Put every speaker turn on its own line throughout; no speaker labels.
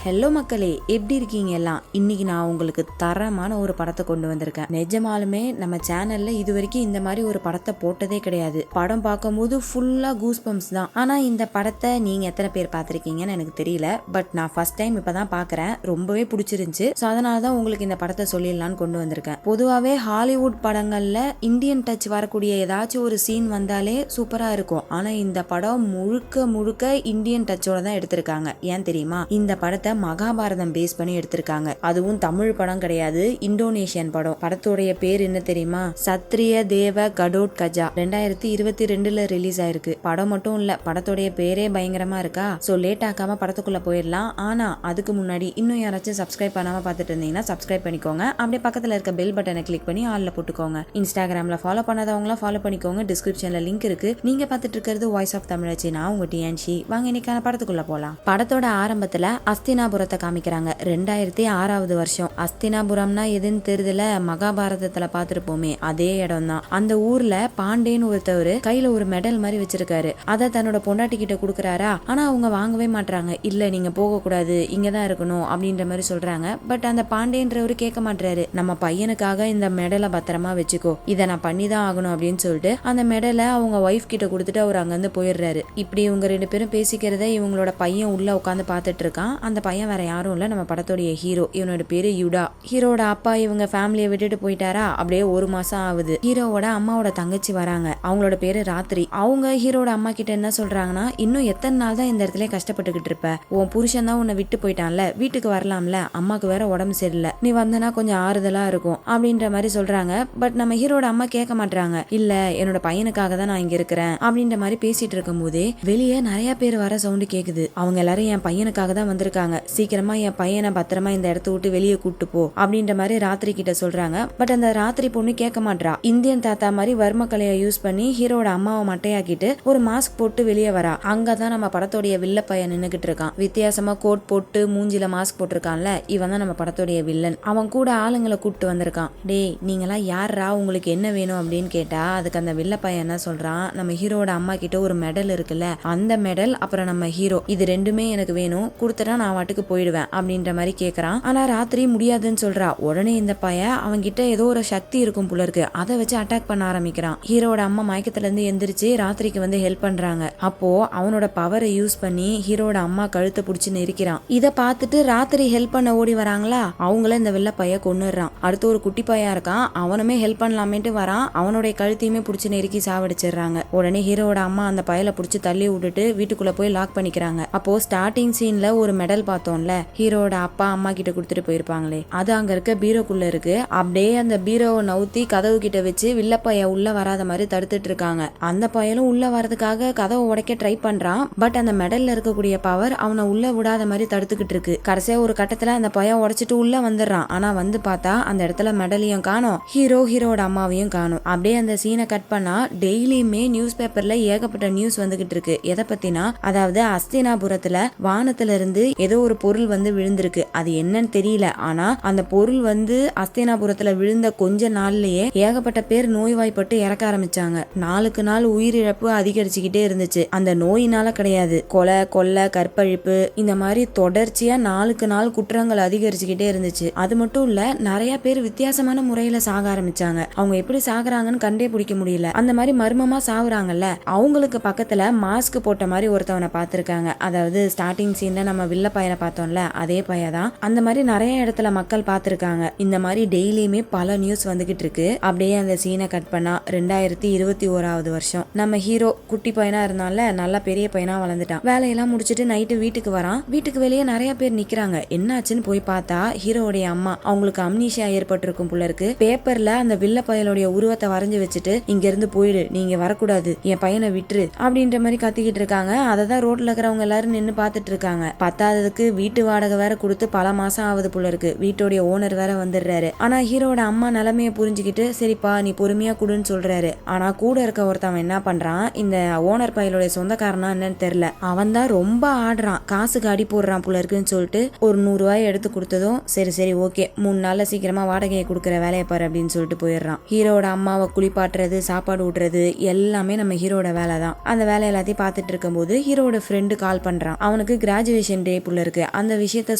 Hello மக்களே, எப்படி இருக்கீங்க எல்லாம்? இன்னைக்கு நான் உங்களுக்கு தரமான ஒரு படத்தை கொண்டு வந்திருக்கேன். நிஜமாலுமே நம்ம சேனல்ல இது வரைக்கும் இந்த மாதிரி ஒரு படத்தை போட்டதே கிடையாது. படம் பார்க்கும்போது ஃபுல்லா கூஸ் பம்ப்ஸ் தான். ஆனா இந்த படத்தை நீங்க எத்தனை பேர் பார்த்திருக்கீங்கன்னு எனக்கு தெரியல. பட் நான் ஃபர்ஸ்ட் டைம் இப்பதான் பாக்குறேன். ரொம்பவே பிடிச்சிருந்துச்சு. ஸோ அதனாலதான் உங்களுக்கு இந்த படத்தை சொல்லிடலான்னு கொண்டு வந்திருக்கேன். பொதுவாவே ஹாலிவுட் படங்கள்ல இந்தியன் டச் வரக்கூடிய ஏதாச்சும் ஒரு சீன் வந்தாலே சூப்பரா இருக்கும். ஆனா இந்த படம் முழுக்க முழுக்க இந்தியன் டச்சோட தான் எடுத்திருக்காங்க. ஏன் தெரியுமா? இந்த படத்தை மகாபாரதம் பேஸ் பண்ணி எடுத்திருக்காங்க. அதுவும் தமிழ் படம் கிடையாது, இந்தோனேஷியன் படம். படத்துடைய பேர் என்ன தெரியுமா? சத்ரிய தேவ கடோட் கஜா. 2022 ரிலீஸ் ஆயிருக்கு. படம் மட்டும் இல்ல, படத்துடைய பேரே பயங்கரமா இருக்கா. சோ லேட் ஆக்காம படத்துக்குள்ள போயிடலாம். ஆனா அதுக்கு முன்னாடி இன்னும் யாராச்சும் சப்ஸ்கிரைப் பண்ணாம பார்த்துட்டு இருந்தீங்கன்னா சப்ஸ்கிரைப் பண்ணிக்கோங்க. அப்படியே பக்கத்துல இருக்க பெல் பட்டனை கிளிக் பண்ணி ஆல்ல போட்டுக்கோங்க. இன்ஸ்டாகிராம்ல ஃபாலோ பண்ணாதவங்கள ஃபாலோ பண்ணிக்கோங்க. டிஸ்கிரிப்ஷன்ல லிங்க் இருக்கு. நீங்க பார்த்துட்டு இருக்கிறது வாய்ஸ் ஆஃப் தமிழச்சி. நான் உங்க டிஎன்சி. வாங்க இன்னைக்கான படத்துக்குள்ள போலாம். படத்தோட ஆரம்பத்துல அஸ்தினாபுரத்தை காமிக்கிறாங்க. 2006 வருஷம். அஸ்தினாபுரம்னா எதுன்னு தெரியுதுல, மகாபாரதத்துல பாத்துருப்போமே அதே இடம் தான். அந்த ஊர்ல பாண்டேன்னு ஒருத்தவர் கையில ஒரு மெடல் மாதிரி வச்சிருக்காரு. அதை தன்னோட பொண்டாட்டி கிட்ட குடுக்கறாரா. ஆனா அவங்க வாங்கவே மாட்டாங்க. இல்ல நீங்க போக கூடாது, இங்கதான் இருக்கணும் அப்படின்ற மாதிரி சொல்றாங்க. பட் அந்த பாண்டேன்றவரு கேட்க மாட்டாரு. நம்ம பையனுக்காக இந்த மெடலை பத்திரமா வச்சுக்கோ, இதை நான் பண்ணிதான் ஆகணும் அப்படின்னு சொல்லிட்டு அந்த மெடலை அவங்க ஒய்ஃப் கிட்ட கொடுத்துட்டு அவர் அங்கிருந்து போயிடுறாரு. இப்படி இவங்க ரெண்டு பேரும் பேசிக்கிறத இவங்களோட பையன் உள்ள உட்காந்து பாத்துட்டு இருக்கான். அந்த பையன் வேற யாரும் இல்ல, நம்ம படத்தோடைய ஹீரோ. இவனோட பேரு யுடா. ஹீரோட அப்பா இவங்க ஃபேமிலியை விட்டுட்டு போயிட்டாரா. அப்படியே 1 மாசம் ஆகுது. ஹீரோவோட அம்மாவோட தங்கச்சி வராங்க. அவங்களோட பேரு ராத்திரி. அவங்க ஹீரோட அம்மா கிட்ட என்ன சொல்றாங்கன்னா, இன்னும் எத்தனை நாள் தான் இந்த இடத்துல கஷ்டப்பட்டுக்கிட்டு இருப்ப? உன் புருஷன் தான் உன்னை விட்டு போயிட்டான்ல, வீட்டுக்கு வரலாம்ல, அம்மாக்கு வேற உடம்பு சரியில்லை, நீ வந்தனா கொஞ்சம் ஆறுதலா இருக்கும் அப்படின்ற மாதிரி சொல்றாங்க. பட் நம்ம ஹீரோட அம்மா கேட்க மாட்டாங்க. இல்ல என்னோட பையனுக்காக தான் நான் இங்க இருக்கிறேன் அப்படின்ற மாதிரி பேசிட்டு இருக்கும் போதே வெளியே நிறைய பேர் வர சவுண்ட் கேக்குது. அவங்க எல்லாரும் என் பையனுக்காக தான் வந்திருக்காங்க, சீக்கிரமா என் பையனை பத்திரமா இந்த இடத்த விட்டு வெளியே கூட்டு போ அப்படின்ற மாதிரி ராத்திரி கிட்ட சொல்றாங்க. பட் அந்த ராத்திரி பொண்ணு கேட்க மாட்டா. இந்தியன் தாத்தா மாதிரி வர்ம கலையை யூஸ் பண்ணி ஹீரோட அம்மாவை மட்டையாக்கிட்டு ஒரு மாஸ்க் போட்டு வெளியே வரா. அங்கதான் நம்ம படத்தோடைய வில்ல பையன் நின்னுகிட்டு இருக்கான். வித்தியாசமா கோட் போட்டு மூஞ்சில மாஸ்க் போட்டிருக்கான்ல, இவன் தான் நம்ம படத்தோடைய வில்லன். அவன் கூட ஆளுங்களை கூப்பிட்டு வந்திருக்கான். டேய் நீங்களா யாரா, உங்களுக்கு என்ன வேணும் அப்படின்னு கேட்டா அதுக்கு அந்த வில்ல பையன் என்ன சொல்றான், நம்ம ஹீரோட அம்மா கிட்ட ஒரு மெடல் இருக்குல்ல, அந்த மெடல் அப்புறம் நம்ம ஹீரோ, இது ரெண்டுமே எனக்கு வேணும், கொடுத்துட்டா நான் வாட்டுக்கு போயிடுவேன் அப்படின்ற மாதிரி கேக்குறான். ஆனா ராத்திரி முடியாதுன்னு சொல்றா. உடனே இந்த பையன் அவன்கிட்ட ஏதோ ஒரு சக்தி இருக்கும் போல இருக்கு, அதை வச்சு அட்டாக் பண்ண ஆரம்பிக்கிறான். ஹீரோட அம்மா மயக்கத்துல இருந்து எந்திரிச்சு ராத்திரிக்கு வந்து ஹெல்ப் பண்றாங்க. அப்போ அவனோட பவரை யூஸ் பண்ணி ஹீரோட அம்மா கழுத்தை பிடிச்சு நெரிக்கிறான். இதை பார்த்துட்டு ராத்திரி ஹெல்ப் பண்ண ஓடி வராங்களா, அவங்கள இந்த வெள்ள பைய கொன்னுறான். அடுத்து ஒரு குட்டி பையா இருக்கான், அவனுமே ஹெல்ப் பண்ணலாமேட்டு வரான். அவனுடைய கழுத்தையுமே பிடிச்சி நெருக்கி சாவடிச்சிடுறாங்க. உடனே ஹீரோட அம்மா அந்த பயலை பிடிச்சி தள்ளி விட்டுட்டு வீட்டுக்குள்ள போய் லாக் பண்ணிக்கிறாங்க. அப்போ ஸ்டார்டிங் சீன்ல ஒரு மெடல் பார்த்தோம்ல, ஹீரோட அப்பா அம்மா கிட்ட கொடுத்துட்டு போயிருப்பாங்களே, அது அங்க இருக்க பீரோக்குள்ள இருக்கு. அப்படியே அந்த பீரோவை நவுத்தி கதவு கிட்ட வச்சு வில்ல பைய உள்ள வராத மாதிரி தடுத்துட்டு இருக்காங்க. அந்த பையலும் உள்ள வரதுக்காக கதவை உடைக்க ட்ரை பண்றான். பட் அந்த மெடல்ல இருக்கக்கூடிய பவர் அவனை உள்ள விடாத மாதிரி தடுத்துக்கிட்டு இருக்கு. கடைசியா ஒரு கட்டத்துல அந்த பையன் உடைச்சிட்டு உள்ள வந்துடுறான். ஆனா வந்து பார்த்தா அந்த இடத்துல மெடலையும் காணும், ஹீரோட அம்மாவையும் காணும். அப்படியே அந்த சீனை கட் பண்ணா டெய்லியுமே நியூஸ் பேப்பர்ல ஏகப்பட்ட நியூஸ் வந்துகிட்டு இருக்கு. எதை பத்தினா, அதாவது அஸ்தினாபுரத்துல வானத்துல இருந்து ஏதோ ஒரு பொருள் வந்து விழுந்திருக்கு. அது என்னன்னு தெரியல. ஆனா அந்த பொருள் வந்து அஸ்தினாபுரத்துல விழுந்த கொஞ்ச நாள்லயே ஏகப்பட்ட பேர் நோய்வாய்ப்பட்டு இறக்க ஆரம்பிச்சாங்க. நாளுக்கு நாள் உயிரிழப்பு அதிகரிச்சுக்கிட்டே இருந்துச்சு. அந்த நோயினால கிடையாது, கொலை கொள்ளை கற்பழிப்பு இந்த மாதிரி தொடர்ச்சியா நாளுக்கு நாள் குற்றங்கள் அதிகரிச்சுக்கிட்டே இருந்துச்சு. அது மட்டும் இல்ல, நிறைய பேர் வித்தியாசமான முறையில சாக ஆரம்பிச்சாங்க. அவங்க எப்படி சாகுறாங்கன்னு கண்டே பிடிக்க முடியல. அந்த மாதிரி மர்மமா சாகுறாங்கல்ல, அவங்களுக்கு பக்கத்துல மாஸ்க் போட்ட மாதிரி ஒருத்தவனை பார்த்திருக்காங்க. அதாவது ஸ்டார்டிங் சீன்ல நம்ம வில்ல பையனை பார்த்தோம்ல, அதே பையதான். அந்த மாதிரி நிறைய இடத்துல மக்கள் பார்த்திருக்காங்க. இந்த மாதிரி டெய்லியுமே பல நியூஸ் வந்துகிட்டு இருக்கு. அப்படியே அந்த சீனை கட் பண்ணா 2021 வருஷம். நம்ம ஹீரோ குட்டி பையனா இருந்தால நல்லா பெரிய பையனா வளர்ந்துட்டான். வேலையெல்லாம் முடிச்சுட்டு நைட்டு வீட்டுக்கு வரான். வீட்டுக்கு வெளியே நிறைய பேர் நிக்கிறாங்க. என்னாச்சுன்னு போய் பார்த்தா ஹீரோடைய அம்மா, அவங்களுக்கு அம்னீஷியா ஏற்பட்டிருக்கும் போல இருக்கு. பேப்பர்ல அந்த வில்ல பையனுடைய உருவத்தை வரைஞ்சு வச்சுட்டு, இங்க இருந்து போயிடு, நீங்க வரக்கூடாது, என் பையனை விட்டுரு அப்படின்ற மாதிரி கத்திக்கிட்டு இருக்காங்க. அததான் ரோட்ல இருக்கிறவங்க எல்லாரும் நின்னு பாத்துட்டு இருக்காங்க. பத்தாததுக்கு வீட்டு வாடகை வேற கொடுத்து பல மாசம் ஆகுது போல இருக்கு. வீட்டோடைய ஓனர் வேற வந்துடுறாரு. ஆனா ஹீரோட அம்மா நிலைமைய புரிஞ்சுக்கிட்டு, சரிப்பா நீ பொறுமையா குடுன்னு சொல்றாரு. ஆனா கூட இருக்க ஒருத்தவன் என்ன பண்றான், இந்த ஓனர் பையனுடைய சொந்தக்காரனா என்னன்னு தெரியல, அவன் தான் ரொம்ப ஆடுறான், காசுக்கு அடி போடுறான் போல இருக்குன்னு சொல்லிட்டு ஒரு 100 ரூபாய் எடுத்து கொடுத்ததும் சரி ஓகே 3 நாள்ல சீக்கிரமா வாடகையை கொடுக்குற வேலையை பாரு அப்படின்னு சொல்லிட்டு போயிடுறான். ஹீரோட அம்மாவை குளிப்பாட்டுறது, சாப்பாடு விடுறது எல்லாமே நம்ம ஹீரோட வேலை தான். அந்த வேலை எல்லாத்தையும் பார்த்துட்டு இருக்கும் போது ஹீரோட ஃப்ரெண்டு கால் பண்றான். அவனுக்கு கிராஜுவேஷன் டே புள்ள இருக்கு. இருக்கு. அந்த விஷயத்த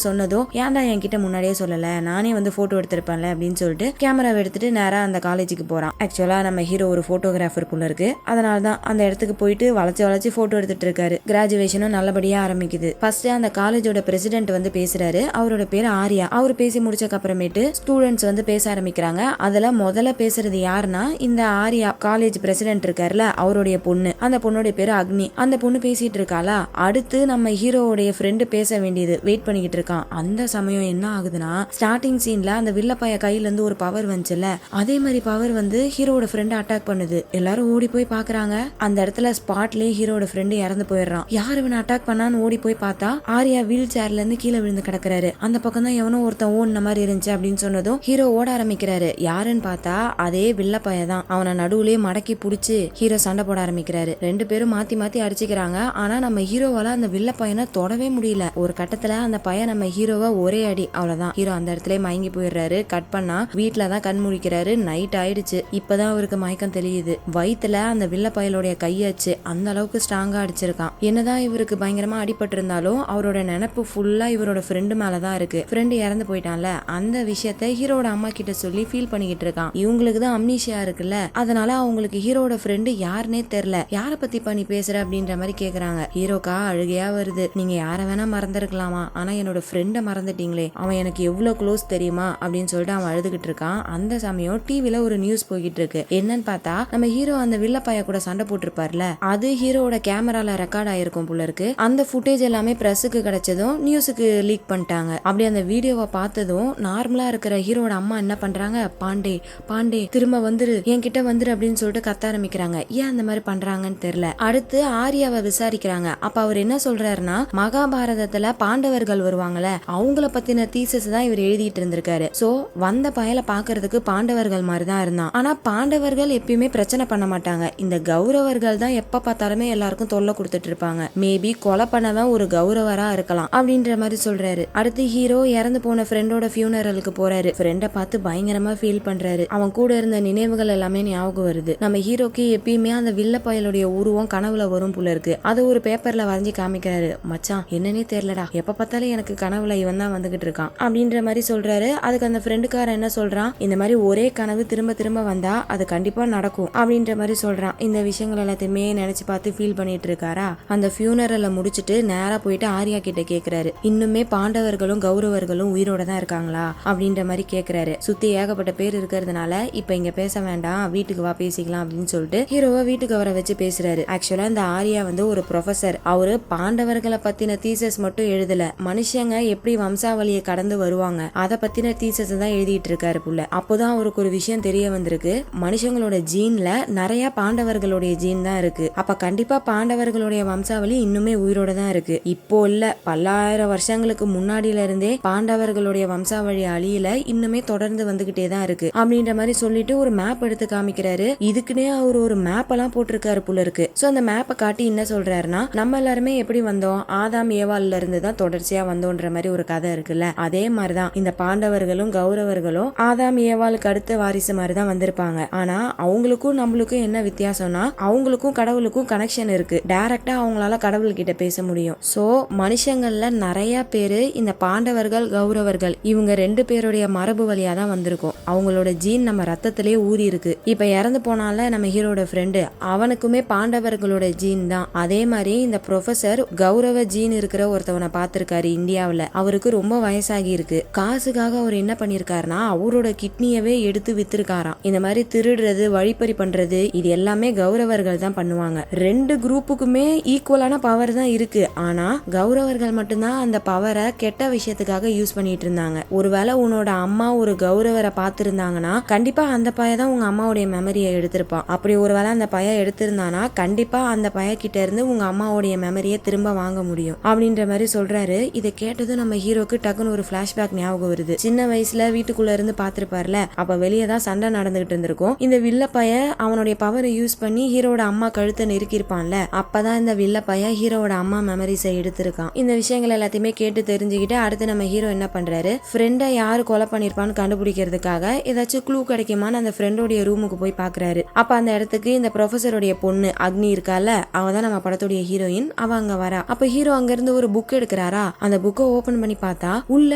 சொன்னதும் ஏன்டா என்கிட்ட முன்னாடியே சொல்லல, நானே வந்து போட்டோ எடுத்திருப்பேன்ல அப்படின்னு சொல்லிட்டு கேமராவை எடுத்துட்டு நேரா அந்த காலேஜுக்கு போறான். ஆக்சுவலா நம்ம ஹீரோ ஒரு போட்டோகிராஃபர் போல இருக்கு. அதனாலதான் அந்த இடத்துக்கு போயிட்டு வளைச்சு போட்டோ எடுத்துட்டு இருக்காரு. கிராஜுவேஷனும் நல்லபடியா ஆரம்பிக்குது. ஃபர்ஸ்ட் அந்த காலேஜோட பிரசிடென்ட் வந்து பேசுறாரு. அவரோட பேரு ஆர்யா. அவர் பேசி முடிச்சக்கு அப்புறமேட்டு ஸ்டூடெண்ட்ஸ் வந்து பேச ஆரம்பிக்கிறாங்க. அதுல முதல்ல பேசுறது யாருன்னா இந்த ஆர்யா காலேஜ் பிரசிடென்ட் இருக்காருல அவருடைய பொண்ணு. அந்த பொண்ணுடைய பேரு அக்னி. அந்த பொண்ணு பேசிட்டு இருக்காளா. அடுத்து நம்ம ஹீரோவுடைய ஃப்ரெண்டு பேச வேண்டியது வெயிட் பண்ணிக்கிட்டு இருக்கான். அந்த சமயம் என்ன ஆகுதுன்னா ஸ்டார்டிங் சீன்ல அந்த வில்லப்பைய கையில இருந்து ஒரு பவர் வந்துச்சுல, அதே மாதிரி பவர் வந்து ஹீரோட ஃப்ரெண்ட் அட்டாக் பண்ணுது. எல்லாரும் ஓடி போய் பாக்குறாங்க. அந்த இடத்துல ஸ்பாட்லயே ஹீரோட ஃப்ரெண்டு இறந்து போயிடுறான். யார் இவனை அட்டாக் பண்ணான்னு ஓடி போய் பார்த்தா ஆர்யா வீல் சேர்ல இருந்து கீழே விழுந்து கிடக்குறாரு. அந்த பக்கம் தான் எவனோ ஒருத்தன் ஓடுன மாதிரி இருந்துச்சு அப்படின்னு சொன்னதும் ஹீரோ ஓட ஆரம்பிக்கிறாரு. யாருன்னு பார்த்தா அதே வில்லப்பைய தான். அவனை நடுவுலயே மடக்கி புடிச்சு ஹீரோ சண்டை போட ஆரம்பிக்கிறாரு. ரெண்டு பேரும் மாத்தி மாத்தி அடிச்சுக்கிறாங்க. ஆனா நம்ம ஹீரோவால அந்த வில்ல பையனை தொடவே முடியல. ஒரு கட்டத்துல அந்த பையன் நம்ம ஹீரோவை ஒரே அடி, அவ்வளவுதான். ஹீரோ அந்த இடத்துல மயங்கி போயிடுறாரு. கட் பண்ணா வீட்டுலதான் கண் முழிக்கிறாரு. நைட் ஆயிடுச்சு. இப்பதான் அவருக்கு மயக்கம் தெரியுது. வயித்துல அந்த வில்ல பயலுடைய கையாச்சு அந்த அளவுக்கு ஸ்ட்ராங்கா அடிச்சிருக்கான். என்னதான் இவருக்கு பயங்கரமா அடிபட்டு இருந்தாலும் அவரோட நினைப்பு ஃபுல்லா இவரோட ஃப்ரெண்டு மேலதான் இருக்கு. ஃப்ரெண்டு இறந்து போயிட்டான்ல, அந்த விஷயத்த ஹீரோட அம்மா கிட்ட சொல்லி ஃபீல் பண்ணிக்கிட்டு இருக்கான். இவங்களுக்கு தான் அம்னீஷியா இருக்குல்ல, அதனால அவங்களுக்கு ஹீரோட ஃப்ரெண்டு யாருன்னே தெரியல. யார பத்தி பண்ணி பேசுற அப்படின்ற மாதிரி கேக்குறாங்க. ஹீரோக்கா அழுகையா வருது. நீங்க யார வேணா மறந்துருக்கலாமா, ஆனா என்னோட ஃப்ரெண்ட மறந்துட்டீங்களே, அவன் எனக்கு எவ்வளவு க்ளோஸ் தெரியுமா அப்படின்னு சொல்லிட்டு அவன் அழுதுகிட்டு இருக்கான். அந்த சமயம் டிவில ஒரு நியூஸ் போய்கிட்டு இருக்கு. என்னன்னு பார்த்தா நம்ம ஹீரோ அந்த வில்லப்பைய கூட சண்டை போட்டிருப்பார்ல, அது ஹீரோட கேமரால ரெக்கார்ட் ஆயிருக்கும் போல இருக்கு. அந்த ஃபுட்டேஜ் எல்லாமே பிரஸுக்கு கிடைச்சதும் நியூஸுக்கு லீக் பண்ணிட்டாங்க. அப்படி அந்த வீடியோவை பார்த்ததும் நார்மலா இருக்கிற ஹீரோட அம்மா என்ன பண்றாங்க, பாண்டே பாண்டே திரும்ப வந்துரு, என்கிட்ட வந்துரு அப்படின்னு சொல்லிட்டு கத்த ஆரம்பிக்கிறாங்க. ஏன் அந்த மாதிரி பண்றாங்கன்னு தெரியல. அடுத்து ஆர்யாவை விசாரிக்கிறாங்க. அப்ப அவர் என்ன சொல்றாருன்னா, மகாபாரதத்துல பாண்டவர்கள் வருவாங்கல்ல, அவங்கள பத்தின தீசஸ் தான் இவர் எழுதிட்டு இருந்திருக்காரு. சோ வந்த பயல பாக்குறதுக்கு பாண்டவர்கள் மாதிரி தான் இருந்தான். ஆனா பாண்டவர்கள் எப்பயுமே பிரச்சனை பண்ண மாட்டாங்க. இந்த கௌரவர்கள் தான் எப்ப பார்த்தாலுமே எல்லாருக்கும் தொல்லை கொடுத்துட்டு இருப்பாங்க. மேபி கொலை பண்ணவன் ஒரு கௌரவரா இருக்கலாம் அப்படின்ற மாதிரி சொல்றாரு. அடுத்து ஹீரோ இறந்து போன ஃப்ரெண்டோட ஃபியூனரலுக்கு போறாரு. ஃப்ரெண்ட பார்த்து பயங்கரமா ஃபீல் பண்றாரு. அவன் கூட இருந்த நினைவுகள் எல்லாமே ஞாபகம் வருது. நம்ம ஹீரோக்கு எப்பயுமே அந்த வில்ல பயலுடைய உருவம் கனவுல வரும் போல இருக்கு. அதை ஒரு பேப்பர்ல வரைஞ்சி காமிக்கிறாரு. மச்சான் என்னன்னே தெரியலடா, எப்ப பார்த்தாலும் எனக்கு கனவுல இவன் தான் வந்துகிட்டு இருக்கான் அப்படின்ற மாதிரி சொல்றாரு. அதுக்கு அந்த ஃப்ரெண்டுக்காரன் என்ன சொல்றான், இந்த மாதிரி ஒரே கனவு திரும்ப திரும்ப வந்தா அது கண்டிப்பா நடக்கும் அப்படின்ற மாதிரி சொல்றான். இந்த விஷயங்கள் எல்லாத்தையுமே நினைச்சு பார்த்து ஃபீல் பண்ணிட்டு இருக்காரா. அந்த ஃபியூனரலை முடிச்சுட்டு நேரா போயிட்டு ஆர்யா கிட்ட கேக்குறாரு, இன்னுமே பாண்டவர்களும் கௌரவர்களும் உயிரோட தான் இருக்காங்களா அப்படின்ற மாதிரி கேக்குறாரு. சுத்தி ஏகப்பட்ட பேர் இருக்கிறதுனால இப்ப இங்க பேச வேண்டாம், வீட்டுக்கு வா பேசிக்கலாம் அப்படின்னு சொல்லிட்டு ஹீரோவை வீட்டுக்கு வர வச்சு பேசுறாரு. ஆக்சுவலா இந்த ஆர்யா வந்து ஒரு ப்ரொஃபசர். அவரு பாண்டவர்களை பத்தின தீசஸ் மட்டும் எழுதல, மனுஷங்க எப்படி வம்சாவளியை கடந்து வருவாங்க அதை பத்தின தீசஸ் தான் எழுதிட்டு இருக்காரு புள்ள. அப்போதான் அவருக்கு ஒரு விஷயம் தெரிய வந்திருக்கு, மனுஷங்களோட ஜீன்ல நிறைய பாண்டவர்களுடைய ஜீன் தான் இருக்கு. அப்ப கண்டிப்பா பாண்டவர்களுடைய வம்சாவளி இன்னுமே உயிரோட தான் இருக்கு. இப்போ இல்ல, பல்லாயிரம் வருஷங்களுக்கு முன்னாடியில இருந்தே பாண்டவர்களுடைய வம்சாவளி அழியில இன்னுமே தொடர்ந்து வந்துகிட்டே தான் இருக்கு அப்படின்ற மாதிரி சொல்லிட்டு ஒரு மேப் எடுத்து காமிக்கிறாரு. இதுக்குன்னே அவர் ஒரு மேப் எல்லாம் போட்டிருக்காரு போல இருக்கு. சோ அந்த மேப்பை காட்டி என்ன சொல்றாருன்னா, நம்ம எல்லாருமே எப்படி வந்தோம், ஆதாம் ஏவாள்ல இருந்து தான் தொடர்ச்சியா வந்தோன்ற மாதிரி ஒரு கதை இருக்குல்ல, அதே மாதிரிதான் இந்த பாண்டவர்களும் கௌரவர்களும் ஆதாம் ஏவாளுக்கு அடுத்த வாரிசு மாதிரி தான் வந்திருப்பாங்க. ஆனா அவங்களுக்கும் நம்மளுக்கும் என்ன வித்தியாசம்னா, அவங்களுக்கும் கடவுளுக்கும் கனெக்ஷன் இருக்கு. டைரக்டா அவங்களால கடவுள் கிட்ட பேச முடியும். சோ மனுஷங்கள்ல நிறைய பேரு இந்த பாண்டவர்கள் கௌரவர்கள் இவங்க ரெண்டு பேருடைய மரபு வழியா தான் வந்திருக்கும். அவங்களோட ஜீன் நம்ம ரத்தத்திலே ஊறி இருக்கு. இப்ப இறந்து போனால நம்ம ஹீரோட ஃப்ரெண்டு, அவனுக்குமே பாண்டவர்களோட ஜீன் தான். அதே மாதிரி இந்த ப்ரொஃபசர் கௌரவ ஜீன் இருக்கிற ஒருத்தவனை பார்த்திருக்காரு இந்தியாவில. அவருக்கு ரொம்ப வயசாகி இருக்கு. காசுக்காக அவர் என்ன பண்ணிருக்காருன்னா, அவரோட கிட்னியவே எடுத்து வித்திருக்காராம். இந்த மாதிரி திருடுறது வழிப்பறி பண்றது இது எல்லாமே கௌரவர்கள் தான் பண்ணுவாங்க. ரெண்டு குரூப்புக்குமே ஈக்குவலான பவர் தான் இருக்கு. ஆனா கௌரவர்கள் மட்டும்தான் அந்த பவரை கெட்ட விஷயத்துக்காக யூஸ் பண்ணிட்டு இருந்தாங்க. ஒருவேளை உன்னோட அம்மா ஒரு கௌரவரை பார்த்திருந்தாங்கன்னா கண்டிப்பா அந்த பையன் தான் உங்க அம்மாவுடைய மெமரியை எடுத்திருப்பான். அப்படி ஒருவேளை அந்த பையன் எடுத்திருந்தானா கண்டிப்பா அந்த பையன் கிட்ட இருந்து உங்க அம்மாவுடைய மெமரியை திரும்ப வாங்க முடியும் அப்படின்ற மாதிரி சொல்றாரு. இதை கேட்டதும் நம்ம ஹீரோக்கு டக்குன்னு ஒரு பிளாஷ்பேக் ஞாபகம் வருது. சின்ன வயசுல வீட்டுக்குள்ள இருந்து பாத்துருப்பார்ல, அப்ப வெளியே தான் சண்டை நடந்துகிட்டு இருந்திருக்கும். இந்த வில்ல பையன் அவனுடைய பவரை யூஸ் பண்ணி ஹீரோட அம்மா கழுத்தை நெருக்கிருப்பான்ல, அப்பதான் இந்த வில்ல பையன் ஹீரோட அம்மா மெமரிஸை எடுத்திருக்கான். இந்த விஷயங்கள் எல்லாத்தையுமே கேட்டு தெரிஞ்சுக்கிட்டு அடுத்து நம்ம ஹீரோ என்ன பண்றாரு, ஃப்ரெண்டை யாரு கொலை பண்ணிருப்பான்னு கண்டுபிடிக்கிறதுக்காக ஏதாச்சும் க்ளூ கிடைக்குமான்னு அந்த ஃப்ரெண்டோடைய ரூமுக்கு போய் பாக்குறாரு. அப்ப அந்த இடத்துக்கு இந்த ப்ரொஃபசருடைய பொண்ணு அக்னி இருக்கால, அவ தான் நம்ம படத்துடைய ஹீரோயின். அவ அங்க வரா. அப்ப ஹீரோ அங்க இருந்து ஒரு புக் எடுக்கிறாரு. ஆரம்பிக்கிறாரா, அந்த புக்கை ஓபன் பண்ணி பார்த்தா உள்ள